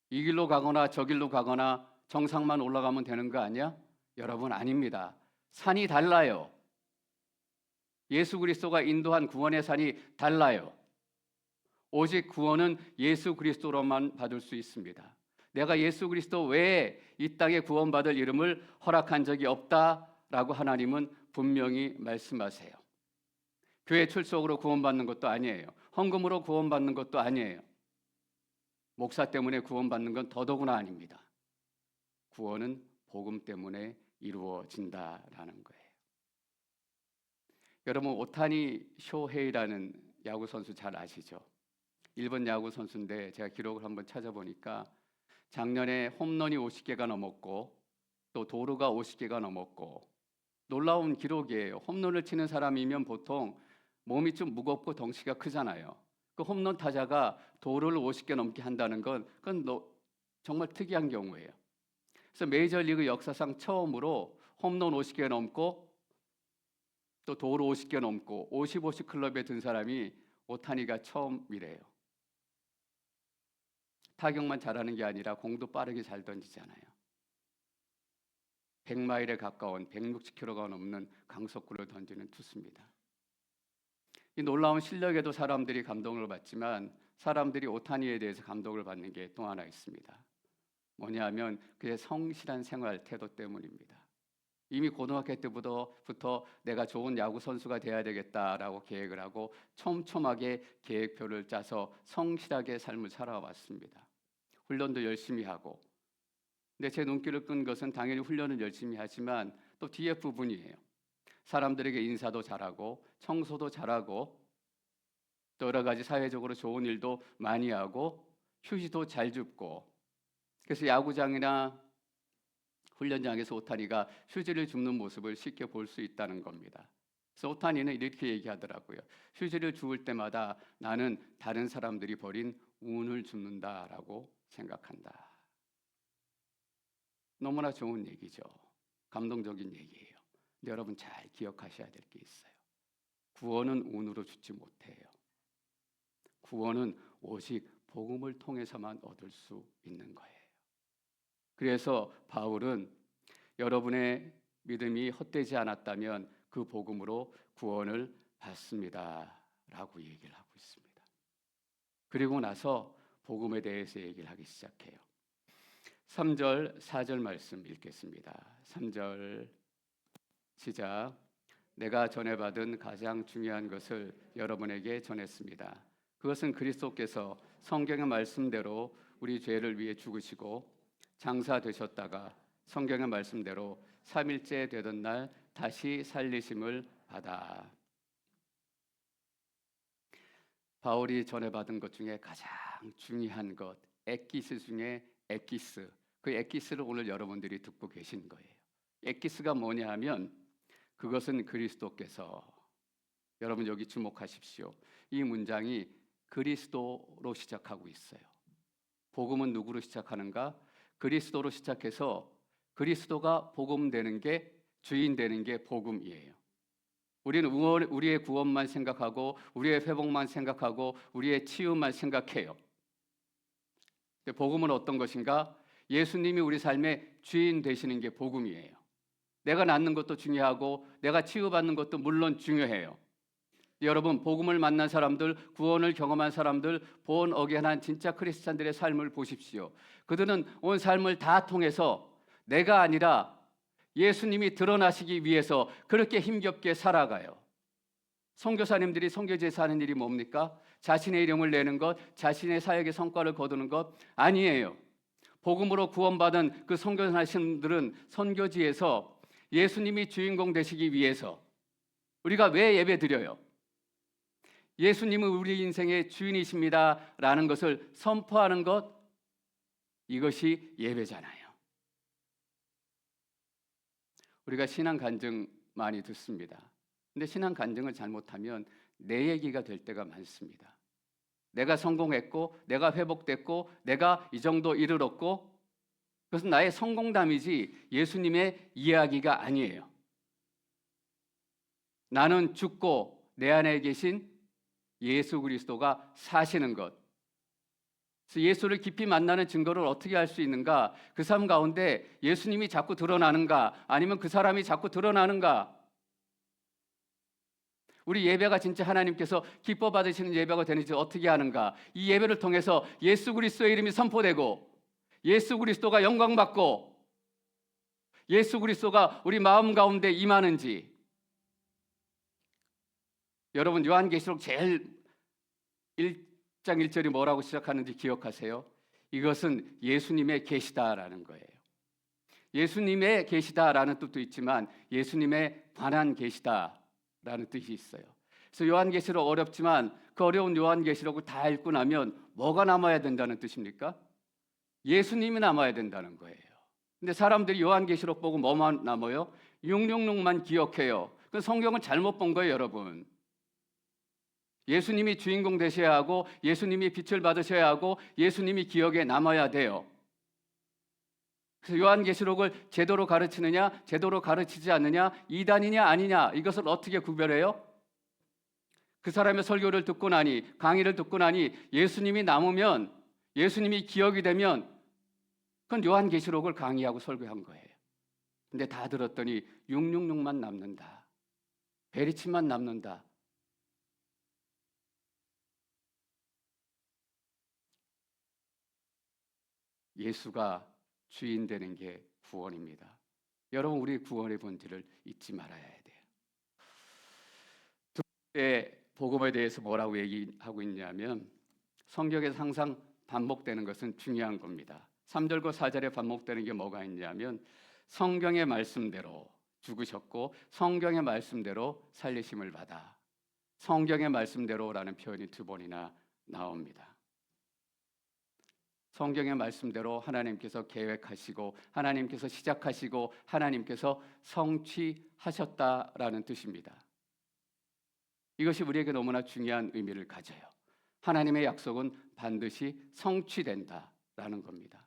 이 길로 가거나 저 길로 가거나 정상만 올라가면 되는 거 아니야? 여러분, 아닙니다. 산이 달라요. 예수 그리스도가 인도한 구원의 산이 달라요. 오직 구원은 예수 그리스도로만 받을 수 있습니다. 내가 예수 그리스도 외에 이 땅에 구원받을 이름을 허락한 적이 없다라고 하나님은 분명히 말씀하세요. 교회 출석으로 구원받는 것도 아니에요. 헌금으로 구원받는 것도 아니에요. 목사 때문에 구원받는 건 더더구나 아닙니다. 구원은 복음 때문에 이루어진다라는 거예요. 여러분, 오타니 쇼헤이라는 야구 선수 잘 아시죠? 일본 야구 선수인데 제가 기록을 한번 찾아보니까 작년에 홈런이 50개가 넘었고 또 도루가 50개가 넘었고, 놀라운 기록이에요. 홈런을 치는 사람이면 보통 몸이 좀 무겁고 덩치가 크잖아요. 그 홈런 타자가 도루를 50개 넘게 한다는 건 그건 정말 특이한 경우예요. 그래서 메이저리그 역사상 처음으로 홈런 50개 넘고 또 도루 50개 넘고 50-50 클럽에 든 사람이 오타니가 처음이래요. 타격만 잘하는 게 아니라 공도 빠르게 잘 던지잖아요. 100마일에 가까운 160km가 넘는 강속구를 던지는 투수입니다. 이 놀라운 실력에도 사람들이 감동을 받지만 사람들이 오타니에 대해서 감동을 받는 게 또 하나 있습니다. 뭐냐면 그의 성실한 생활 태도 때문입니다. 이미 고등학교 때부터 내가 좋은 야구 선수가 돼야 되겠다라고 계획을 하고 촘촘하게 계획표를 짜서 성실하게 삶을 살아왔습니다. 훈련도 열심히 하고. 근데 제 눈길을 끈 것은 당연히 훈련은 열심히 하지만 또 뒤에 부분이에요. 사람들에게 인사도 잘하고 청소도 잘하고 또 여러 가지 사회적으로 좋은 일도 많이 하고 휴지도 잘 줍고. 그래서 야구장이나 훈련장에서 오타니가 휴지를 줍는 모습을 쉽게 볼 수 있다는 겁니다. 그래서 오타니는 이렇게 얘기하더라고요. 휴지를 주울 때마다 나는 다른 사람들이 버린 운을 줍는다라고 생각한다. 너무나 좋은 얘기죠. 감동적인 얘기예요. 근데 여러분 잘 기억하셔야 될 게 있어요. 구원은 운으로 주지 못해요. 구원은 오직 복음을 통해서만 얻을 수 있는 거예요. 그래서 바울은 여러분의 믿음이 헛되지 않았다면 그 복음으로 구원을 받습니다 라고 얘기를 하고 있습니다. 그리고 나서 복음에 대해서 얘기를 하기 시작해요. 3절, 4절 말씀 읽겠습니다. 3절 시작. 내가 전해받은 가장 중요한 것을 여러분에게 전했습니다. 그것은 그리스도께서 성경의 말씀대로 우리 죄를 위해 죽으시고 장사되셨다가 성경의 말씀대로 3일째 되던 날 다시 살리심을 받아. 바울이 전해받은 것 중에 가장 중요한 것, 에키스 중에 에키스. 그 에키스를 오늘 여러분들이 듣고 계신 거예요. 에키스가 뭐냐 하면 그것은 그리스도께서, 여러분 여기 주목하십시오. 이 문장이 그리스도로 시작하고 있어요. 복음은 누구로 시작하는가? 그리스도로 시작해서 그리스도가 복음 되는 게, 주인 되는 게 복음이에요. 우리는 우리의 구원만 생각하고 우리의 회복만 생각하고 우리의 치유만 생각해요. 근데 복음은 어떤 것인가? 예수님이 우리 삶의 주인 되시는 게 복음이에요. 내가 낫는 것도 중요하고 내가 치유받는 것도 물론 중요해요. 여러분, 복음을 만난 사람들, 구원을 경험한 사람들, 본 어게인한 진짜 크리스찬들의 삶을 보십시오. 그들은 온 삶을 다 통해서 내가 아니라 예수님이 드러나시기 위해서 그렇게 힘겹게 살아가요. 선교사님들이 선교제에서 하는 일이 뭡니까? 자신의 이름을 내는 것, 자신의 사역의 성과를 거두는 것 아니에요. 복음으로 구원받은 그 선교사신 분들은 선교지에서 예수님이 주인공 되시기 위해서, 우리가 왜 예배 드려요? 예수님은 우리 인생의 주인이십니다 라는 것을 선포하는 것, 이것이 예배잖아요. 우리가 신앙 간증 많이 듣습니다. 근데 신앙 간증을 잘못하면 내 얘기가 될 때가 많습니다. 내가 성공했고, 내가 회복됐고, 내가 이 정도 이르렀고, 그것은 나의 성공담이지 예수님의 이야기가 아니에요. 나는 죽고 내 안에 계신 예수 그리스도가 사시는 것. 그래서 예수를 깊이 만나는 증거를 어떻게 할 수 있는가? 그 삶 가운데 예수님이 자꾸 드러나는가? 아니면 그 사람이 자꾸 드러나는가? 우리 예배가 진짜 하나님께서 기뻐 받으시는 예배가 되는지 어떻게 하는가? 이 예배를 통해서 예수 그리스도의 이름이 선포되고, 예수 그리스도가 영광받고, 예수 그리스도가 우리 마음 가운데 임하는지. 여러분, 요한계시록 제일 1장 1절이 뭐라고 시작하는지 기억하세요? 이것은 예수님의 계시다라는 거예요. 예수님의 계시다라는 뜻도 있지만 예수님의 관한 계시다라는 뜻이 있어요. 그래서 요한계시록 어렵지만 그 어려운 요한계시록을 다 읽고 나면 뭐가 남아야 된다는 뜻입니까? 예수님이 남아야 된다는 거예요. 근데 사람들이 요한계시록 보고 뭐만 남아요? 666만 기억해요. 그 성경을 잘못 본 거예요, 여러분. 예수님이 주인공 되셔야 하고, 예수님이 빛을 받으셔야 하고, 예수님이 기억에 남아야 돼요. 그래서 요한계시록을 제대로 가르치느냐, 제대로 가르치지 않느냐, 이단이냐 아니냐, 이것을 어떻게 구별해요? 그 사람의 설교를 듣고 나니, 강의를 듣고 나니 예수님이 남으면, 예수님이 기억이 되면 그건 요한계시록을 강의하고 설교한 거예요. 근데 다 들었더니 666만 남는다, 베리치만 남는다. 예수가 주인 되는 게 구원입니다. 여러분, 우리 구원의 본질을 잊지 말아야 돼요. 두 번째, 복음에 대해서 뭐라고 얘기하고 있냐면, 성경에서 항상 반복되는 것은 중요한 겁니다. 3절과 4절에 반복되는 게 뭐가 있냐면, 성경의 말씀대로 죽으셨고 성경의 말씀대로 살리심을 받아. 성경의 말씀대로라는 표현이 두 번이나 나옵니다. 성경의 말씀대로 하나님께서 계획하시고, 하나님께서 시작하시고, 하나님께서 성취하셨다라는 뜻입니다. 이것이 우리에게 너무나 중요한 의미를 가져요. 하나님의 약속은 반드시 성취된다라는 겁니다.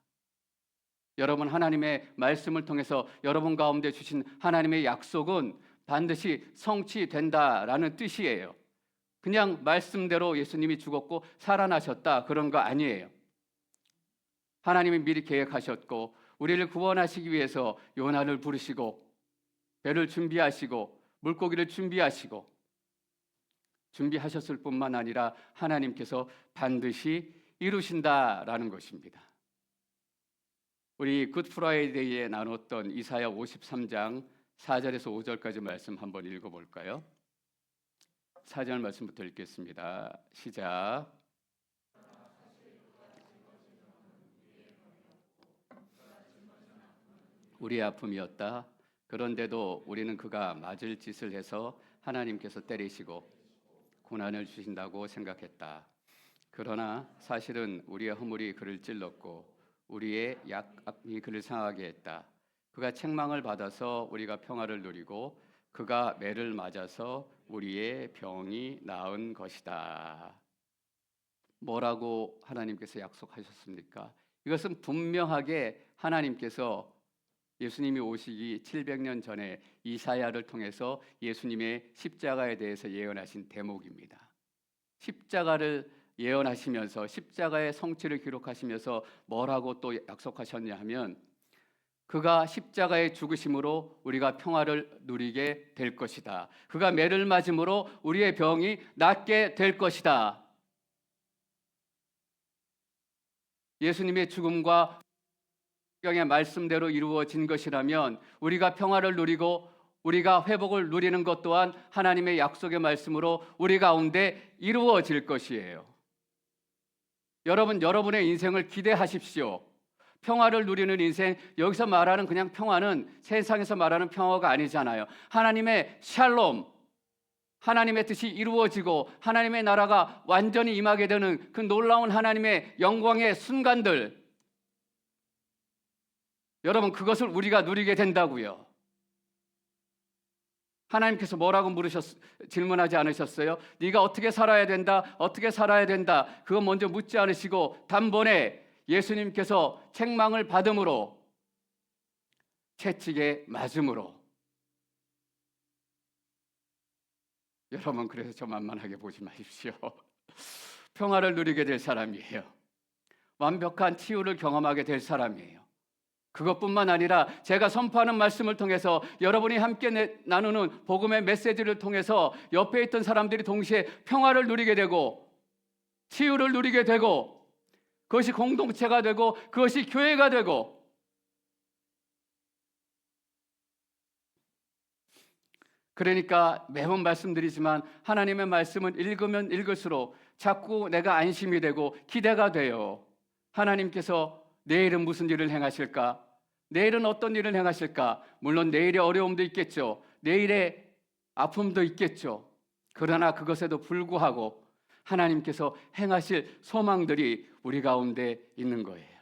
여러분, 하나님의 말씀을 통해서 여러분 가운데 주신 하나님의 약속은 반드시 성취된다라는 뜻이에요. 그냥 말씀대로 예수님이 죽었고 살아나셨다, 그런 거 아니에요. 하나님이 미리 계획하셨고, 우리를 구원하시기 위해서 요나를 부르시고, 배를 준비하시고, 물고기를 준비하셨을 뿐만 아니라 하나님께서 반드시 이루신다라는 것입니다. 우리 굿 프라이데이에 나눴던 이사야 53장 4절에서 5절까지 말씀 한번 읽어볼까요? 4절 말씀부터 읽겠습니다. 시작. 우리의 아픔이었다. 그런데도 우리는 그가 맞을 짓을 해서 하나님께서 때리시고 고난을 주신다고 생각했다. 그러나 사실은 우리의 허물이 그를 찔렀고 우리의 약함이 그를 상하게 했다. 그가 책망을 받아서 우리가 평화를 누리고 그가 매를 맞아서 우리의 병이 나은 것이다. 뭐라고 하나님께서 약속하셨습니까? 이것은 분명하게 하나님께서 예수님이 오시기 700년 전에 이사야를 통해서 예수님의 십자가에 대해서 예언하신 대목입니다. 십자가를 예언하시면서 십자가의 성취를 기록하시면서 뭐라고 또 약속하셨냐 하면 그가 십자가의 죽으심으로 우리가 평화를 누리게 될 것이다. 그가 매를 맞음으로 우리의 병이 낫게 될 것이다. 예수님의 죽음과 성경의 말씀대로 이루어진 것이라면 우리가 평화를 누리고 우리가 회복을 누리는 것 또한 하나님의 약속의 말씀으로 우리 가운데 이루어질 것이에요. 여러분, 여러분의 인생을 기대하십시오. 평화를 누리는 인생, 여기서 말하는 그냥 평화는 세상에서 말하는 평화가 아니잖아요. 하나님의 샬롬, 하나님의 뜻이 이루어지고 하나님의 나라가 완전히 임하게 되는 그 놀라운 하나님의 영광의 순간들, 여러분, 그것을 우리가 누리게 된다고요. 하나님께서 뭐라고 질문하지 않으셨어요? 네가 어떻게 살아야 된다, 어떻게 살아야 된다, 그거 먼저 묻지 않으시고 단번에 예수님께서 책망을 받음으로, 채찍에 맞음으로, 여러분, 그래서 저 만만하게 보지 마십시오. 평화를 누리게 될 사람이에요. 완벽한 치유를 경험하게 될 사람이에요. 그것뿐만 아니라 제가 선포하는 말씀을 통해서 여러분이 함께 나누는 복음의 메시지를 통해서 옆에 있던 사람들이 동시에 평화를 누리게 되고 치유를 누리게 되고 그것이 공동체가 되고 그것이 교회가 되고, 그러니까 매번 말씀드리지만 하나님의 말씀은 읽으면 읽을수록 자꾸 내가 안심이 되고 기대가 돼요. 하나님께서 내일은 무슨 일을 행하실까? 내일은 어떤 일을 행하실까? 물론 내일의 어려움도 있겠죠. 내일의 아픔도 있겠죠. 그러나 그것에도 불구하고 하나님께서 행하실 소망들이 우리 가운데 있는 거예요.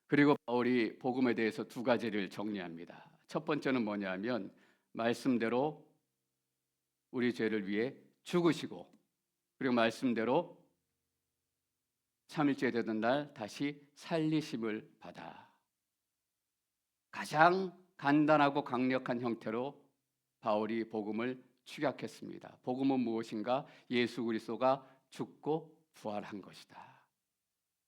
그리고 바울이 복음에 대해서 두 가지를 정리합니다. 첫 번째는 뭐냐면 말씀대로 우리 죄를 위해 죽으시고, 그리고 말씀대로 3일째 되던 날 다시 살리심을 받아. 가장 간단하고 강력한 형태로 바울이 복음을 축약했습니다. 복음은 무엇인가? 예수 그리스도가 죽고 부활한 것이다.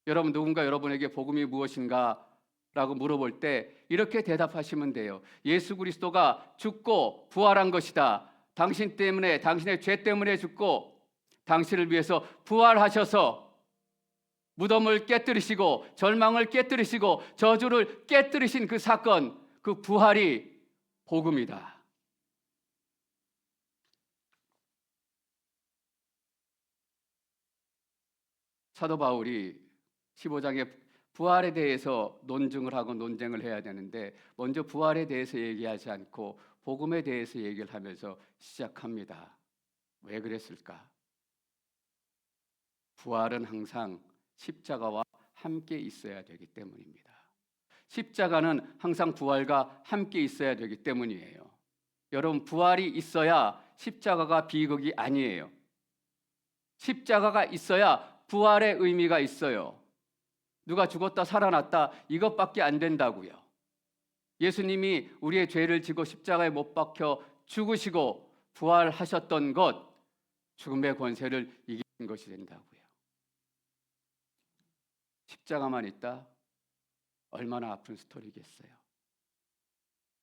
여러분, 누군가 여러분에게 복음이 무엇인가? 라고 물어볼 때 이렇게 대답하시면 돼요. 예수 그리스도가 죽고 부활한 것이다. 당신 때문에, 당신의 죄 때문에 죽고 당신을 위해서 부활하셔서 무덤을 깨뜨리시고 절망을 깨뜨리시고 저주를 깨뜨리신 그 사건, 그 부활이 복음이다. 사도 바울이 15장에 부활에 대해서 논증을 하고 논쟁을 해야 되는데 먼저 부활에 대해서 얘기하지 않고 복음에 대해서 얘기를 하면서 시작합니다. 왜 그랬을까? 부활은 항상 십자가와 함께 있어야 되기 때문입니다. 십자가는 항상 부활과 함께 있어야 되기 때문이에요. 여러분, 부활이 있어야 십자가가 비극이 아니에요. 십자가가 있어야 부활의 의미가 있어요. 누가 죽었다 살아났다 이것밖에 안 된다고요. 예수님이 우리의 죄를 지고 십자가에 못 박혀 죽으시고 부활하셨던 것, 죽음의 권세를 이긴 것이 된다고요. 십자가만 있다? 얼마나 아픈 스토리겠어요.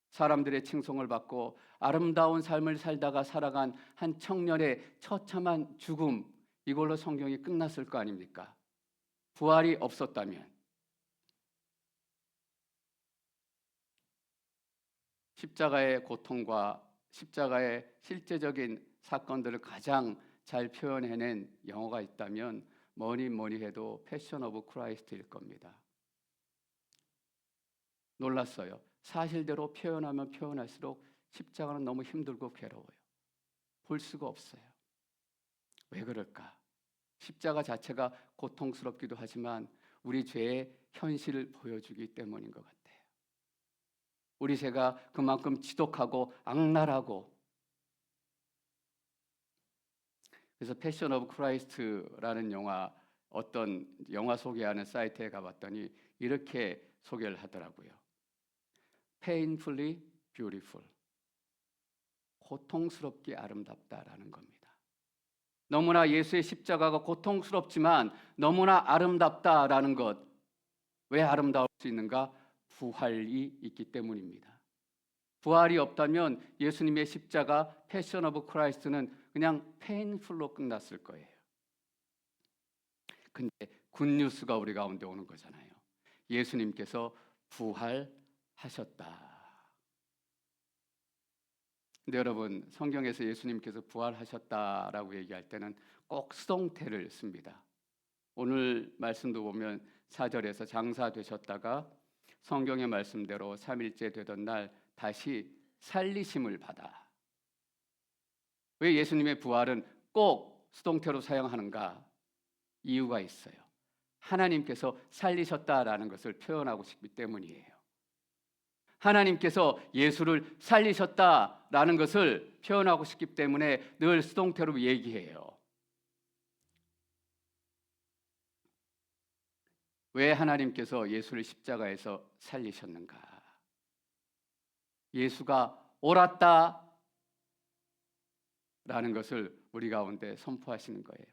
사람들의 칭송을 받고 아름다운 삶을 살다가 살아간 한 청년의 처참한 죽음, 이걸로 성경이 끝났을 거 아닙니까? 부활이 없었다면 십자가의 고통과 십자가의 실제적인 사건들을 가장 잘 표현해낸 영화가 있다면 뭐니 해도 패션 오브 크라이스트일 겁니다. 놀랐어요. 사실대로 표현하면 표현할수록 십자가는 너무 힘들고 괴로워요. 볼 수가 없어요. 왜 그럴까? 십자가 자체가 고통스럽기도 하지만 우리 죄의 현실을 보여주기 때문인 것 같아요. 우리 죄가 그만큼 지독하고 악랄하고, 그래서 패션 오브 크라이스트라는 영화, 어떤 영화 소개하는 사이트에 가봤더니 이렇게 소개를 하더라고요. Painfully beautiful. 고통스럽게 아름답다라는 겁니다. 너무나 예수의 십자가가 고통스럽지만 너무나 아름답다라는 것. 왜 아름다울 수 있는가? 부활이 있기 때문입니다. 부활이 없다면 예수님의 십자가 패션 오브 크라이스트는 그냥 페인풀로 끝났을 거예요. 근데 굿뉴스가 우리 가운데 오는 거잖아요. 예수님께서 부활하셨다. 근데 여러분, 성경에서 예수님께서 부활하셨다라고 얘기할 때는 꼭 수동태를 씁니다. 오늘 말씀도 보면 4절에서 장사되셨다가 성경의 말씀대로 3일째 되던 날 다시 살리심을 받아. 왜 예수님의 부활은 꼭 수동태로 사용하는가? 이유가 있어요. 하나님께서 살리셨다라는 것을 표현하고 싶기 때문이에요. 하나님께서 예수를 살리셨다라는 것을 표현하고 싶기 때문에 늘 수동태로 얘기해요. 왜 하나님께서 예수를 십자가에서 살리셨는가? 예수가 옳았다라는 것을 우리 가운데 선포하시는 거예요.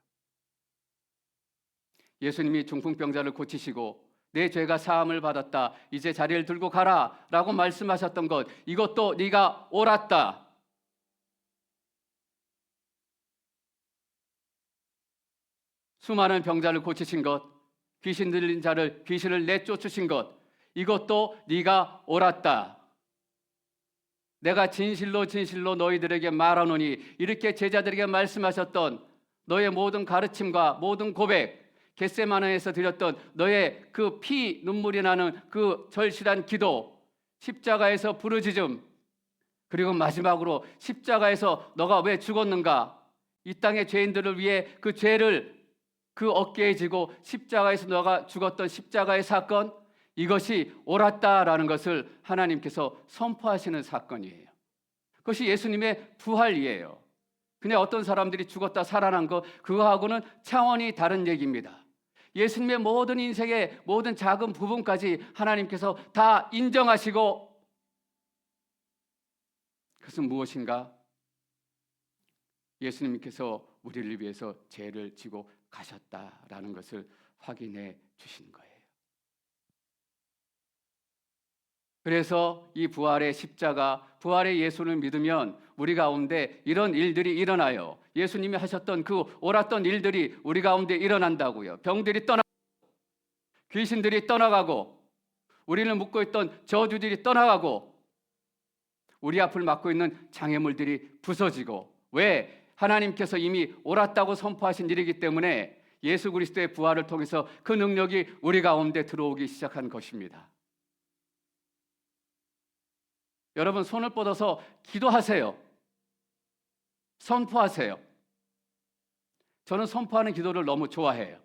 예수님이 중풍병자를 고치시고 내 죄가 사함을 받았다, 이제 자리를 들고 가라 라고 말씀하셨던 것, 이것도 네가 옳았다. 수많은 병자를 고치신 것, 귀신 들린 자를 귀신을 내쫓으신 것, 이것도 네가 옳았다. 내가 진실로 진실로 너희들에게 말하노니, 이렇게 제자들에게 말씀하셨던 너의 모든 가르침과 모든 고백, 겟세마네에서 드렸던 너의 그 피 눈물이 나는 그 절실한 기도, 십자가에서 부르짖음, 그리고 마지막으로 십자가에서 너가 왜 죽었는가? 이 땅의 죄인들을 위해 그 죄를 그 어깨에 지고 십자가에서 너가 죽었던 십자가의 사건, 이것이 옳았다라는 것을 하나님께서 선포하시는 사건이에요. 그것이 예수님의 부활이에요. 그냥 어떤 사람들이 죽었다 살아난 것, 그거하고는 차원이 다른 얘기입니다. 예수님의 모든 인생의 모든 작은 부분까지 하나님께서 다 인정하시고, 그것은 무엇인가? 예수님께서 우리를 위해서 죄를 지고 가셨다라는 것을 확인해 주신 거예요. 그래서 이 부활의 십자가, 부활의 예수를 믿으면 우리 가운데 이런 일들이 일어나요. 예수님이 하셨던 그 옳았던 일들이 우리 가운데 일어난다고요. 병들이 떠나고, 귀신들이 떠나가고, 우리를 묶고 있던 저주들이 떠나가고, 우리 앞을 막고 있는 장애물들이 부서지고. 왜? 하나님께서 이미 옳았다고 선포하신 일이기 때문에 예수 그리스도의 부활을 통해서 그 능력이 우리 가운데 들어오기 시작한 것입니다. 여러분, 손을 뻗어서 기도하세요. 선포하세요. 저는 선포하는 기도를 너무 좋아해요.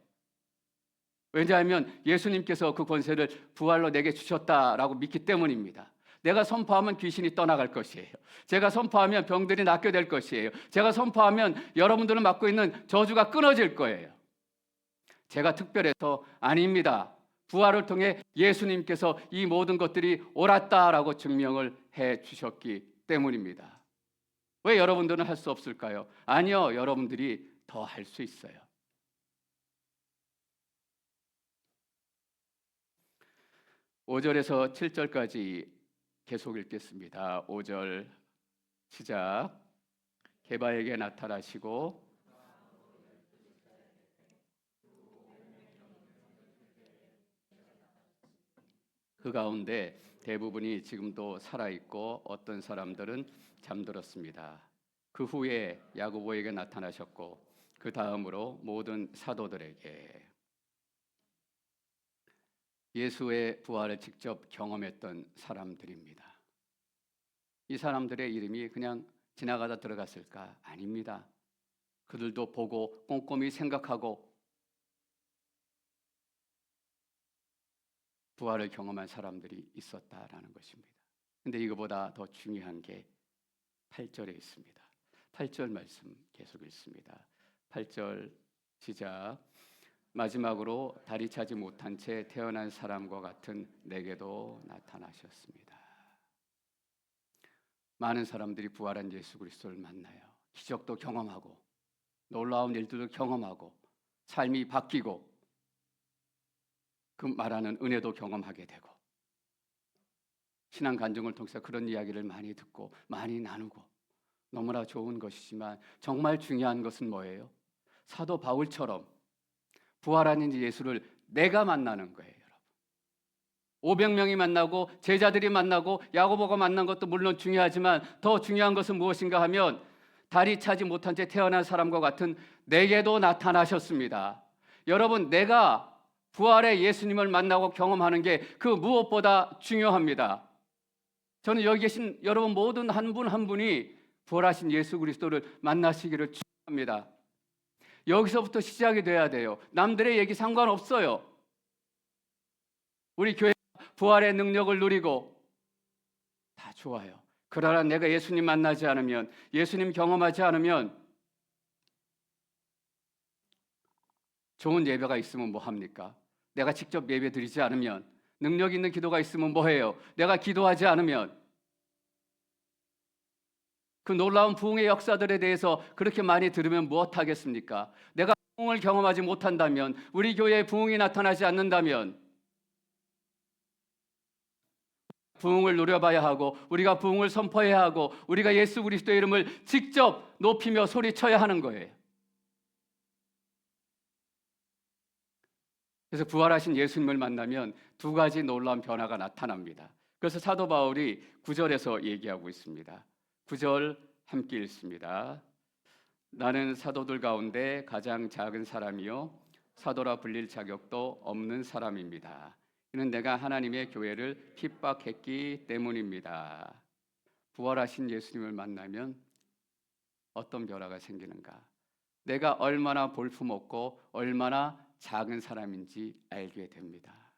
왜냐하면 예수님께서 그 권세를 부활로 내게 주셨다라고 믿기 때문입니다. 내가 선포하면 귀신이 떠나갈 것이에요. 제가 선포하면 병들이 낫게 될 것이에요. 제가 선포하면 여러분들은 맡고 있는 저주가 끊어질 거예요. 제가 특별해서 아닙니다. 부활을 통해 예수님께서 이 모든 것들이 옳았다라고 증명을 해 주셨기 때문입니다. 왜 여러분들은 할 수 없을까요? 아니요, 여러분들이 더 할 수 있어요. (5절에서) (7절까지) 계속 읽겠습니다. 5절 시작. 게바에게 나타나시고 그 가운데 대부분이 지금도 살아있고 어떤 사람들은 잠들었습니다. 그 후에 야고보에게 나타나셨고 그 다음으로 모든 사도들에게 예수의 부활을 직접 경험했던 사람들입니다. 이 사람들의 이름이 그냥 지나가다 들어갔을까? 아닙니다. 그들도 보고 꼼꼼히 생각하고 부활을 경험한 사람들이 있었다라는 것입니다. 근데 이거보다 더 중요한 게 8절에 있습니다. 8절 말씀 계속 읽습니다. 8절 시작. 마지막으로 다리 차지 못한 채 태어난 사람과 같은 내게도 나타나셨습니다. 많은 사람들이 부활한 예수 그리스도를 만나요. 기적도 경험하고 놀라운 일들도 경험하고 삶이 바뀌고 그 말하는 은혜도 경험하게 되고 신앙 간증을 통해서 그런 이야기를 많이 듣고 많이 나누고 너무나 좋은 것이지만 정말 중요한 것은 뭐예요? 사도 바울처럼 부활하는 예수를 내가 만나는 거예요, 여러분. 500명이 만나고 제자들이 만나고 야고보가 만난 것도 물론 중요하지만 더 중요한 것은 무엇인가 하면 다리 차지 못한 채 태어난 사람과 같은 내게도 나타나셨습니다. 여러분, 내가 부활의 예수님을 만나고 경험하는 게 그 무엇보다 중요합니다. 저는 여기 계신 여러분 모든 한 분 한 분이 부활하신 예수 그리스도를 만나시기를 축원합니다. 여기서부터 시작이 돼야 돼요. 남들의 얘기 상관없어요. 우리 교회 부활의 능력을 누리고 다 좋아요. 그러나 내가 예수님 만나지 않으면, 예수님 경험하지 않으면 좋은 예배가 있으면 뭐 합니까? 내가 직접 예배 드리지 않으면, 능력 있는 기도가 있으면 뭐 해요? 내가 기도하지 않으면, 그 놀라운 부흥의 역사들에 대해서 그렇게 많이 들으면 무엇 하겠습니까? 내가 부흥을 경험하지 못한다면, 우리 교회에 부흥이 나타나지 않는다면 부흥을 누려봐야 하고 우리가 부흥을 선포해야 하고 우리가 예수 그리스도의 이름을 직접 높이며 소리쳐야 하는 거예요. 그래서 부활하신 예수님을 만나면 두 가지 놀라운 변화가 나타납니다. 그래서 사도 바울이 9절에서 얘기하고 있습니다. 9절 함께 읽습니다. 나는 사도들 가운데 가장 작은 사람이요 사도라 불릴 자격도 없는 사람입니다. 이는 내가 하나님의 교회를 핍박했기 때문입니다. 부활하신 예수님을 만나면 어떤 변화가 생기는가? 내가 얼마나 볼품없고 얼마나 작은 사람인지 알게 됩니다.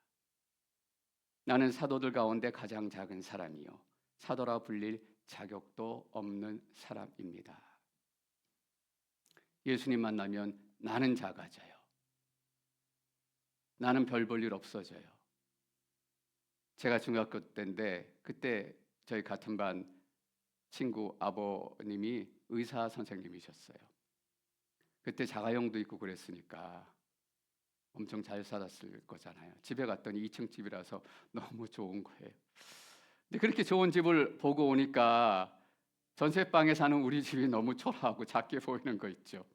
나는 사도들 가운데 가장 작은 사람이요 사도라 불릴 자격도 없는 사람입니다. 예수님 만나면 나는 작아져요. 나는 별 볼 일 없어져요. 제가 중학교 때인데 그때 저희 같은 반 친구 아버님이 의사 선생님이셨어요. 그때 자가용도 있고 그랬으니까 엄청 잘 살았을 거잖아요. 집에 갔더니 2층 집이라서 너무 좋은 거예요. 근데 그렇게 좋은 집을 보고 오니까 전셋방에 사는 우리 집이 너무 초라하고 작게 보이는 거 있죠.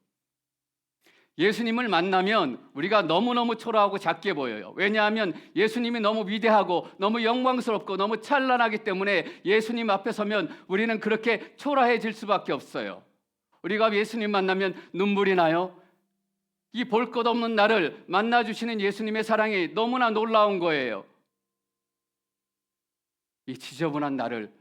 예수님을 만나면 우리가 너무너무 초라하고 작게 보여요. 왜냐하면 예수님이 너무 위대하고 너무 영광스럽고 너무 찬란하기 때문에 예수님 앞에 서면 우리는 그렇게 초라해질 수밖에 없어요. 우리가 예수님 만나면 눈물이 나요. 이 볼 것 없는 나를 만나주시는 예수님의 사랑이 너무나 놀라운 거예요. 이 지저분한 나를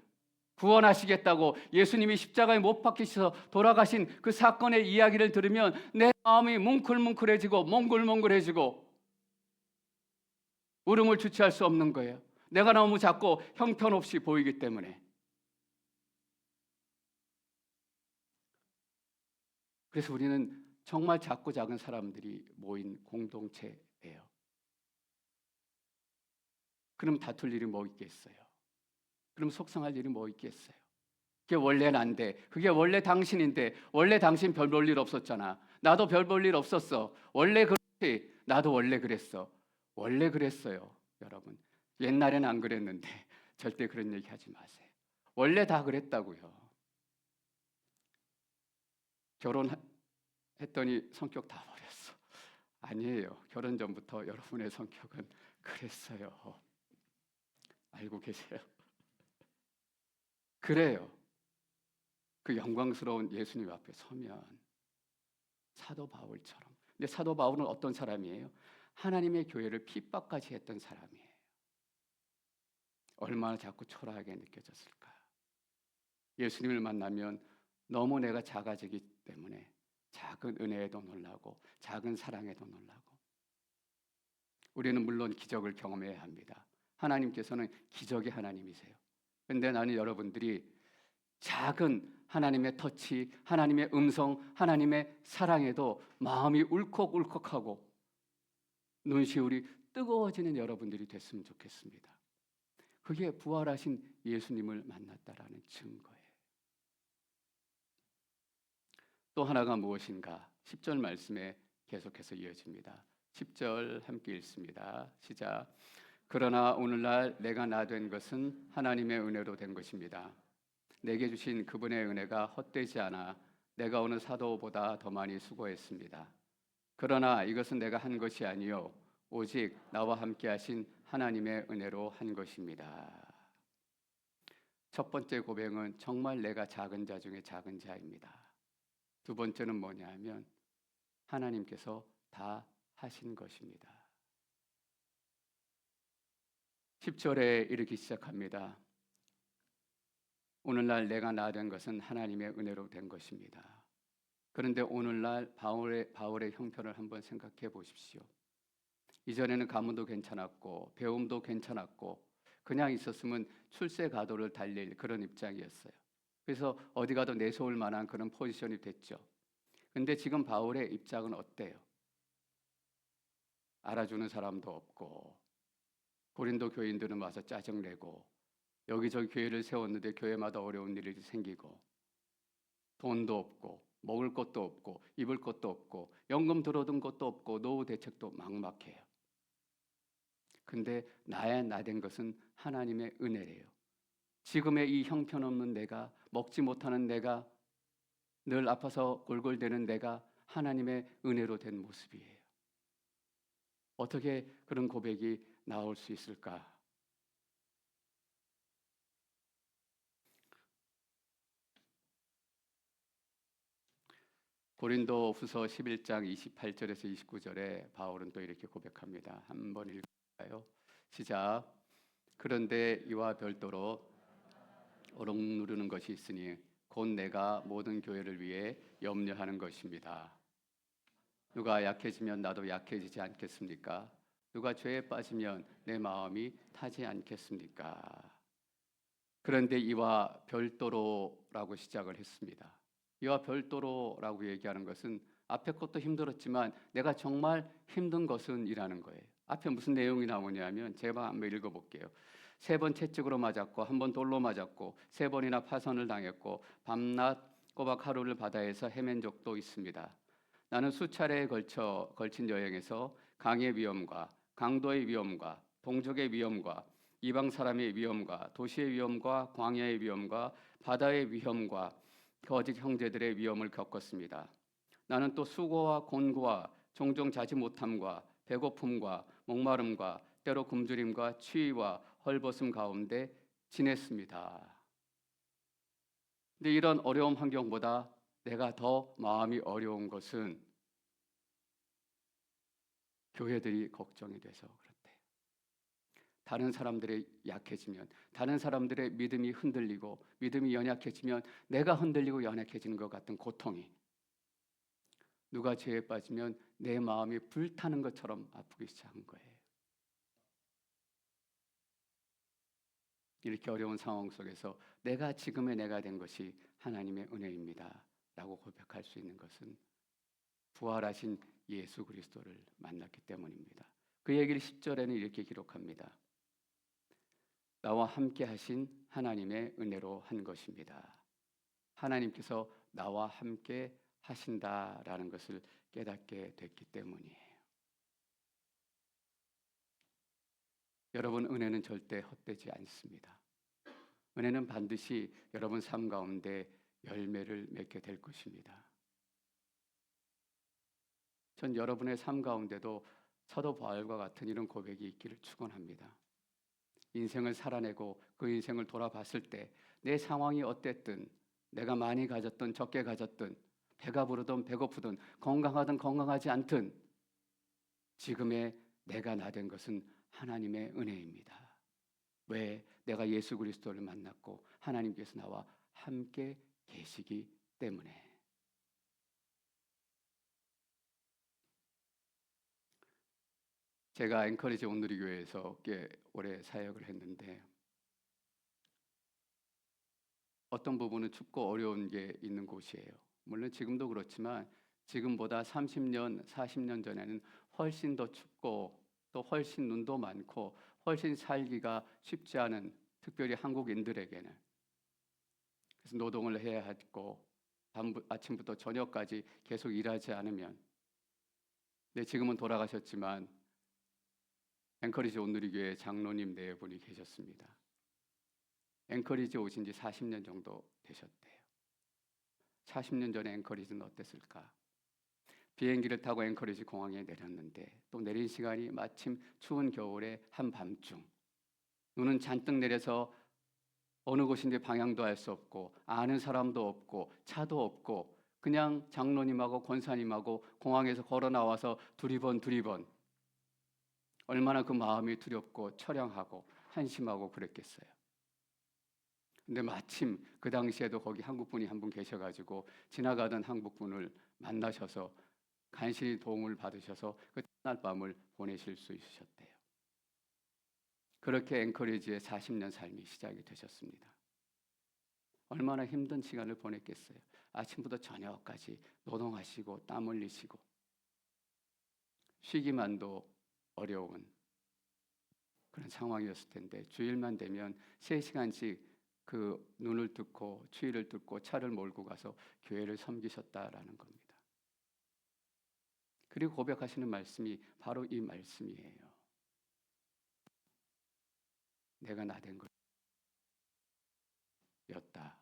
구원하시겠다고 예수님이 십자가에 못 박히셔서 돌아가신 그 사건의 이야기를 들으면 내 마음이 뭉클뭉클해지고 몽글몽글해지고 울음을 주체할 수 없는 거예요. 내가 너무 작고 형편없이 보이기 때문에. 그래서 우리는 정말 작고 작은 사람들이 모인 공동체예요. 그럼 다툴 일이 뭐 있겠어요? 그럼 속상할 일이 뭐 있겠어요? 그게 원래 난데, 그게 원래 당신인데, 원래 당신 별 볼 일 없었잖아. 나도 별 볼 일 없었어. 원래 그렇지. 나도 원래 그랬어. 원래 그랬어요, 여러분. 옛날엔 안 그랬는데 절대 그런 얘기 하지 마세요. 원래 다 그랬다고요. 결혼했더니 성격 다 버렸어. 아니에요. 결혼 전부터 여러분의 성격은 그랬어요. 알고 계세요? 그래요. 그 영광스러운 예수님 앞에 서면 사도 바울처럼. 근데 사도 바울은 어떤 사람이에요? 하나님의 교회를 핍박까지 했던 사람이에요. 얼마나 자꾸 초라하게 느껴졌을까? 예수님을 만나면 너무 내가 작아지기 때문에 작은 은혜에도 놀라고 작은 사랑에도 놀라고. 우리는 물론 기적을 경험해야 합니다. 하나님께서는 기적의 하나님이세요. 근데 나는 여러분들이 작은 하나님의 터치, 하나님의 음성, 하나님의 사랑에도 마음이 울컥울컥하고 눈시울이 뜨거워지는 여러분들이 됐으면 좋겠습니다. 그게 부활하신 예수님을 만났다라는 증거예요. 또 하나가 무엇인가? 10절 말씀에 계속해서 이어집니다. 10절 함께 읽습니다. 시작. 그러나 오늘날 내가 나 된 것은 하나님의 은혜로 된 것입니다. 내게 주신 그분의 은혜가 헛되지 않아 내가 어느 사도보다 더 많이 수고했습니다. 그러나 이것은 내가 한 것이 아니요 오직 나와 함께 하신 하나님의 은혜로 한 것입니다. 첫 번째 고백은 정말 내가 작은 자 중에 작은 자입니다. 두 번째는 뭐냐 하면 하나님께서 다 하신 것입니다. 10절에 이렇게 시작합니다. 오늘날 내가 나 된 것은 하나님의 은혜로 된 것입니다. 그런데 오늘날 바울의 형편을 한번 생각해 보십시오. 이전에는 가문도 괜찮았고 배움도 괜찮았고 그냥 있었으면 출세가도를 달릴 그런 입장이었어요. 그래서 어디 가도 내세울 만한 그런 포지션이 됐죠. 근데 지금 바울의 입장은 어때요? 알아주는 사람도 없고 고린도 교인들은 와서 짜증내고 여기저기 교회를 세웠는데 교회마다 어려운 일이 생기고 돈도 없고 먹을 것도 없고 입을 것도 없고 연금 들어둔 것도 없고 노후 대책도 막막해요. 근데 나의 나 된 것은 하나님의 은혜래요. 지금의 이 형편없는 내가, 먹지 못하는 내가, 늘 아파서 골골대는 내가 하나님의 은혜로 된 모습이에요. 어떻게 그런 고백이 나올 수 있을까? 고린도 후서 11장 28절에서 29절에 바울은 또 이렇게 고백합니다. 한번 읽을까요? 시작. 그런데 이와 별도로 어록 누르는 것이 있으니 곧 내가 모든 교회를 위해 염려하는 것입니다. 누가 약해지면 나도 약해지지 않겠습니까? 누가 죄에 빠지면 내 마음이 타지 않겠습니까? 그런데 이와 별도로라고 시작을 했습니다. 이와 별도로라고 얘기하는 것은 앞에 것도 힘들었지만 내가 정말 힘든 것은 이라는 거예요. 앞에 무슨 내용이 나오냐면 제가 한번 읽어볼게요. 3번 채찍으로 맞았고 1번 돌로 맞았고 3번이나 파선을 당했고 밤낮 꼬박 하루를 바다에서 헤맨 적도 있습니다. 나는 수차례에 걸친 여행에서 강의 위험과 강도의 위험과 동족의 위험과 이방 사람의 위험과 도시의 위험과 광야의 위험과 바다의 위험과 거짓 형제들의 위험을 겪었습니다. 나는 또 수고와 곤고와 종종 자지 못함과 배고픔과 목마름과 때로 굶주림과 추위와 헐벗음 가운데 지냈습니다. 근데 이런 어려운 환경보다 내가 더 마음이 어려운 것은 교회들이 걱정이 돼서 그렇대요. 다른 사람들이 약해지면, 다른 사람들의 믿음이 흔들리고 믿음이 연약해지면 내가 흔들리고 연약해지는 것 같은 고통이, 누가 죄에 빠지면 내 마음이 불타는 것처럼 아프기 시작한 거예요. 이렇게 어려운 상황 속에서 내가 지금의 내가 된 것이 하나님의 은혜입니다 라고 고백할 수 있는 것은 부활하신 예수 그리스도를 만났기 때문입니다. 그 얘기를 10절에는 이렇게 기록합니다. 나와 함께 하신 하나님의 은혜로 한 것입니다. 하나님께서 나와 함께 하신다라는 것을 깨닫게 됐기 때문이에요. 여러분, 은혜는 절대 헛되지 않습니다. 은혜는 반드시 여러분 삶 가운데 열매를 맺게 될 것입니다. 전 여러분의 삶 가운데도 사도 바울과 같은 이런 고백이 있기를 축원합니다. 인생을 살아내고 그 인생을 돌아봤을 때 내 상황이 어땠든, 내가 많이 가졌든 적게 가졌든, 배가 부르든 배고프든 건강하든 건강하지 않든 지금의 내가 나 된 것은 하나님의 은혜입니다. 왜? 내가 예수 그리스도를 만났고 하나님께서 나와 함께 계시기 때문에. 제가 앵커리지 온누리교회에서 꽤 오래 사역을 했는데 어떤 부분은 춥고 어려운 게 있는 곳이에요. 물론 지금도 그렇지만 지금보다 30년, 40년 전에는 훨씬 더 춥고 또 훨씬 눈도 많고 훨씬 살기가 쉽지 않은, 특별히 한국인들에게는. 그래서 노동을 해야 했고 아침부터 저녁까지 계속 일하지 않으면. 근데 지금은 돌아가셨지만 앵커리지 온누리교회 장로님 네 분이 계셨습니다. 앵커리지 오신 지 40년 정도 되셨대요. 40년 전에 앵커리지는 어땠을까? 비행기를 타고 앵커리지 공항에 내렸는데 또 내린 시간이 마침 추운 겨울의 한밤중, 눈은 잔뜩 내려서 어느 곳인지 방향도 알 수 없고 아는 사람도 없고 차도 없고 그냥 장로님하고 권사님하고 공항에서 걸어 나와서 두리번 얼마나 그 마음이 두렵고 처량하고 한심하고 그랬겠어요. 근데 마침 그 당시에도 거기 한국분이 한 분 계셔가지고 지나가던 한국분을 만나셔서 간신히 도움을 받으셔서 그 첫날 밤을 보내실 수 있으셨대요. 그렇게 앵커리지의 40년 삶이 시작이 되셨습니다. 얼마나 힘든 시간을 보냈겠어요. 아침부터 저녁까지 노동하시고 땀 흘리시고 쉬기만도 어려운 그런 상황이었을 텐데 주일만 되면 3시간씩 그 눈을 뚫고 추위를 뚫고 차를 몰고 가서 교회를 섬기셨다라는 겁니다. 그리고 고백하시는 말씀이 바로 이 말씀이에요. 내가 나 된 것이었다.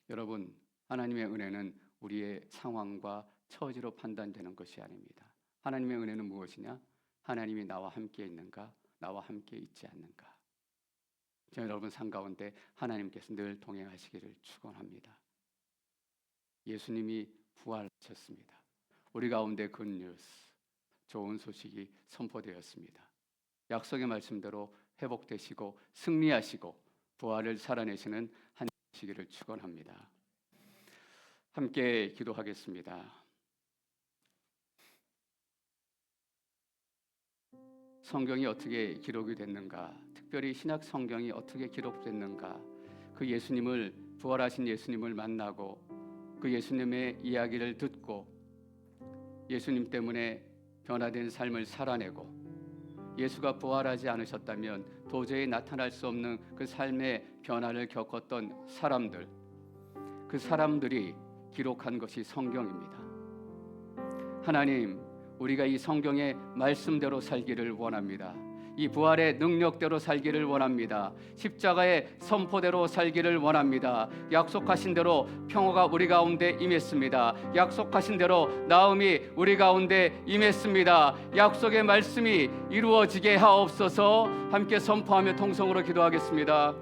여러분, 하나님의 은혜는 우리의 상황과 처지로 판단되는 것이 아닙니다. 하나님의 은혜는 무엇이냐? 하나님이 나와 함께 있는가? 나와 함께 있지 않는가? 저 여러분 삶 가운데 하나님께서 늘 동행하시기를 축원합니다. 예수님이 부활하셨습니다. 우리 가운데 굿뉴스, 좋은 소식이 선포되었습니다. 약속의 말씀대로 회복되시고 승리하시고 부활을 살아내시는 한 시기를 축원합니다. 함께 기도하겠습니다. 성경이 어떻게 기록이 됐는가? 특별히 신약 성경이 어떻게 기록됐는가? 그 예수님을, 부활하신 예수님을 만나고 그 예수님의 이야기를 듣고 예수님 때문에 변화된 삶을 살아내고 예수가 부활하지 않으셨다면 도저히 나타날 수 없는 그 삶의 변화를 겪었던 사람들, 그 사람들이 기록한 것이 성경입니다. 하나님, 우리가 이 성경의 말씀대로 살기를 원합니다. 이 부활의 능력대로 살기를 원합니다. 십자가의 선포대로 살기를 원합니다. 약속하신 대로 평화가 우리 가운데 임했습니다. 약속하신 대로 나음이 우리 가운데 임했습니다. 약속의 말씀이 이루어지게 하옵소서. 함께 선포하며 통성으로 기도하겠습니다.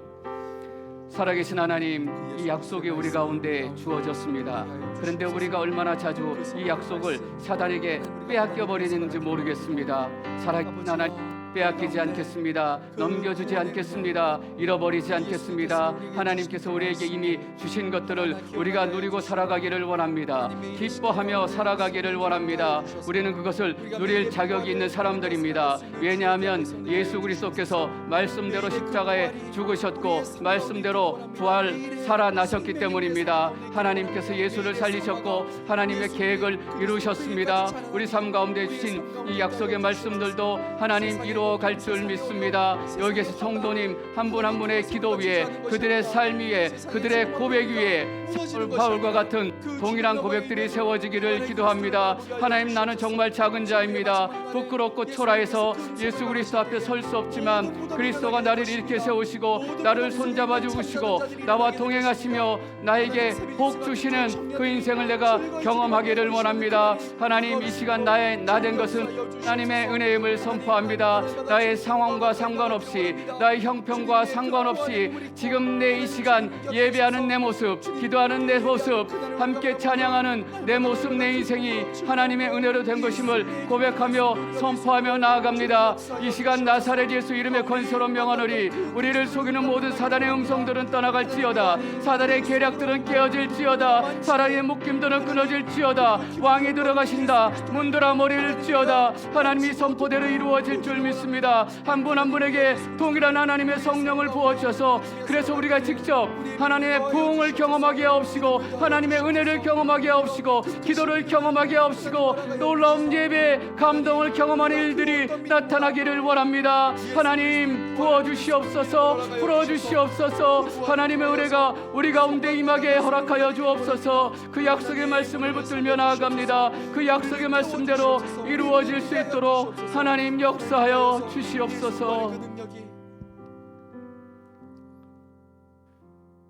살아계신 하나님, 이 약속이 우리 가운데 주어졌습니다. 그런데 우리가 얼마나 자주 이 약속을 사단에게 빼앗겨 버리는지 모르겠습니다. 살아계신 하나님, 빼앗기지 않겠습니다. 넘겨주지 않겠습니다. 잃어버리지 않겠습니다. 하나님께서 우리에게 이미 주신 것들을 우리가 누리고 살아가기를 원합니다. 기뻐하며 살아가기를 원합니다. 우리는 그것을 누릴 자격이 있는 사람들입니다. 왜냐하면 예수 그리스도께서 말씀대로 십자가에 죽으셨고 말씀대로 부활 살아나셨기 때문입니다. 하나님께서 예수를 살리셨고 하나님의 계획을 이루셨습니다. 우리 삶 가운데 주신 이 약속의 말씀들도 하나님 이루어 갈 줄 믿습니다. 여기 계신 성도님 한 분 한 분의 기도 위에, 그들의 삶 위에, 그들의 고백 위에 사울 바울과 같은 동일한 고백들이 세워지기를 기도합니다. 하나님, 나는 정말 작은 자입니다. 부끄럽고 초라해서 예수 그리스도 앞에 설 수 없지만 그리스도가 나를 이렇게 세우시고 나를 손잡아 주시고 나와 동행하시며 나에게 복 주시는 그 인생을 내가 경험하기를 원합니다. 하나님, 이 시간 나 된 것은 하나님의 은혜임을 선포합니다. 나의 상황과 상관없이, 나의 형편과 상관없이 지금 내 이 시간 예배하는 내 모습, 기도하는 내 모습, 함께 찬양하는 내 모습, 내 인생이 하나님의 은혜로 된 것임을 고백하며 선포하며 나아갑니다. 이 시간 나사렛 예수 이름의 권세로 명하노니 우리를 속이는 모든 사단의 음성들은 떠나갈지어다. 사단의 계략들은 깨어질지어다. 사단의 묶임들은 끊어질지어다. 왕이 들어가신다. 문들아 머리를 찌어다. 하나님이 선포대로 이루어질 줄 믿습니다. 한 분 한 분에게 동일한 하나님의 성령을 부어주셔서 그래서 우리가 직접 하나님의 부흥을 경험하게 하옵시고 하나님의 은혜를 경험하게 하옵시고 기도를 경험하게 하옵시고 놀라운 예배 감동을 경험하는 일들이 나타나기를 원합니다. 하나님, 부어주시옵소서, 풀어주시옵소서. 하나님의 은혜가 우리 가운데 임하게 허락하여 주옵소서. 그 약속의 말씀을 붙들며 나아갑니다. 그 약속의 말씀대로 이루어질 수 있도록 하나님 역사하여 주시옵소서.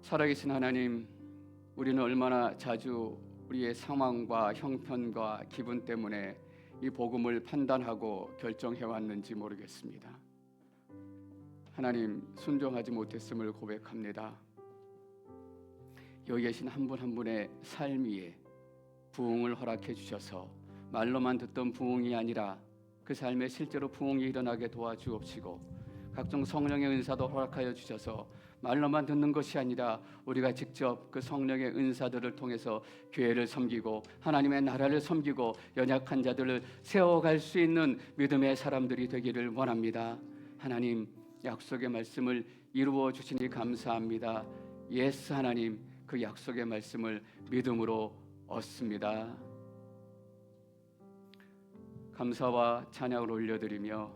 살아계신 하나님, 우리는 얼마나 자주 우리의 상황과 형편과 기분 때문에 이 복음을 판단하고 결정해왔는지 모르겠습니다. 하나님, 순종하지 못했음을 고백합니다. 여기 계신 한 분 한 분의 삶 위에 부흥을 허락해 주셔서 말로만 듣던 부흥이 아니라 그 삶에 실제로 부흥이 일어나게 도와주옵시고 각종 성령의 은사도 허락하여 주셔서 말로만 듣는 것이 아니라 우리가 직접 그 성령의 은사들을 통해서 교회를 섬기고 하나님의 나라를 섬기고 연약한 자들을 세워갈 수 있는 믿음의 사람들이 되기를 원합니다. 하나님, 약속의 말씀을 이루어 주시니 감사합니다. 예수 하나님, 그 약속의 말씀을 믿음으로 얻습니다. 감사와 찬양을 올려드리며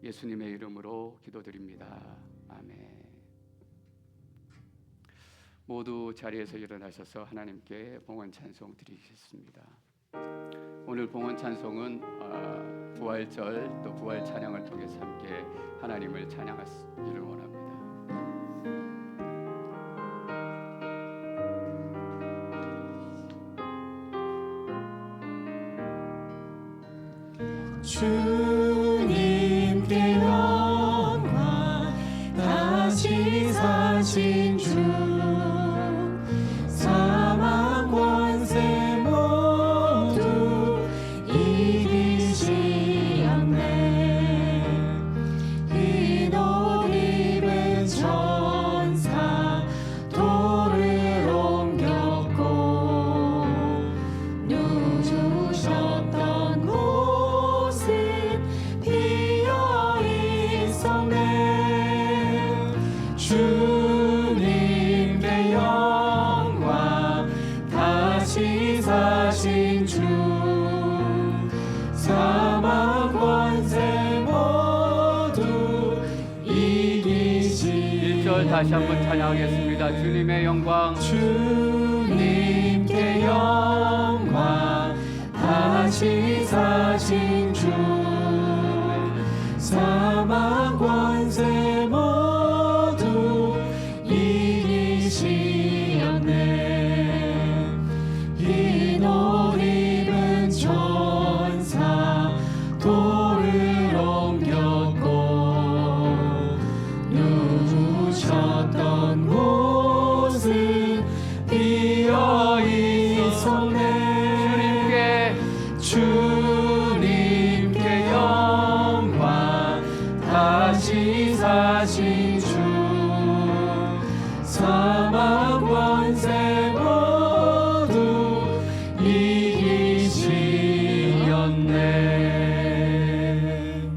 예수님의 이름으로 기도드립니다. 아멘. 모두 자리에서 일어나셔서 하나님께 봉헌 찬송 드리겠습니다. 오늘 봉헌 찬송은 부활절 또 부활 찬양을 통해서 함께 하나님을 찬양하기를 원합니다. 주님께 영광, 다시 사신 주, 사망 권세 모두 이기시었네. 흰 옷 입은 천사 돌을 옮겼고 누우셨던 곳은 비어 있었네. 주님께 영광, 다시 사신 주, 사망 권세 모두 이기시. 1절 다시 한번 찬양하겠습니다. 주님의 영광, 주님께 영광, 다시 사신 주, 사망 권세 모두 이기시었네. 흰 옷 입은 천사 돌을 옮겼고 누우셨던 곳은 비어 있었네. 주님께 영광, 다시 사신 주, 사망 권세 모두 이기시었네.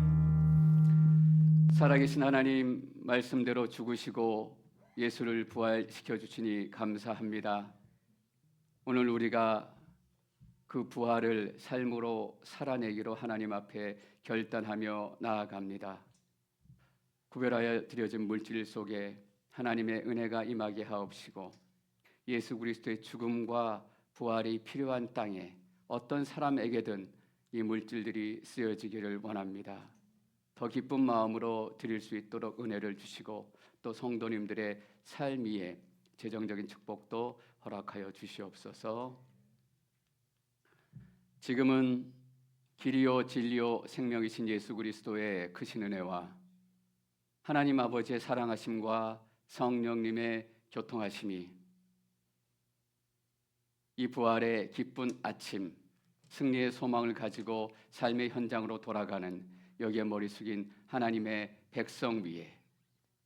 살아계신 하나님, 말씀대로 죽으시고 예수를 부활시켜 주시니 감사합니다. 오늘 우리가 그 부활을 삶으로 살아내기로 하나님 앞에 결단하며 나아갑니다. 구별하여 드려진 물질 속에 하나님의 은혜가 임하게 하옵시고 예수 그리스도의 죽음과 부활이 필요한 땅에 어떤 사람에게든 이 물질들이 쓰여지기를 원합니다. 더 기쁜 마음으로 드릴 수 있도록 은혜를 주시고 또 성도님들의 삶 위에 재정적인 축복도 허락하여 주시옵소서. 지금은 길이요 진리요 생명이신 예수 그리스도의 크신 은혜와 하나님 아버지의 사랑하심과 성령님의 교통하심이 이 부활의 기쁜 아침, 승리의 소망을 가지고 삶의 현장으로 돌아가는 여기에 머리 숙인 하나님의 백성 위에,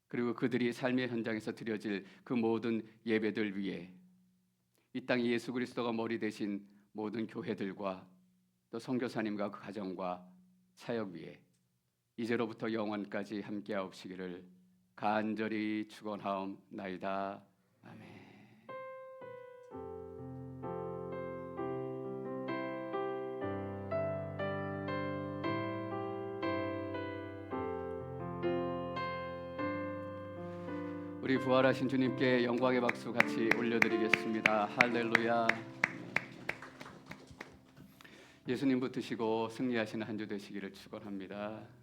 그리고 그들이 삶의 현장에서 드려질 그 모든 예배들 위에, 이 땅에 예수 그리스도가 머리 되신 모든 교회들과 또 선교사님과 그 가정과 사역 위에 이제로부터 영원까지 함께하옵시기를 간절히 축원하옵나이다. 아멘. 우리 부활하신 주님께 영광의 박수 같이 올려드리겠습니다. 할렐루야. 예수님 붙드시고 승리하시는 한 주 되시기를 축원합니다.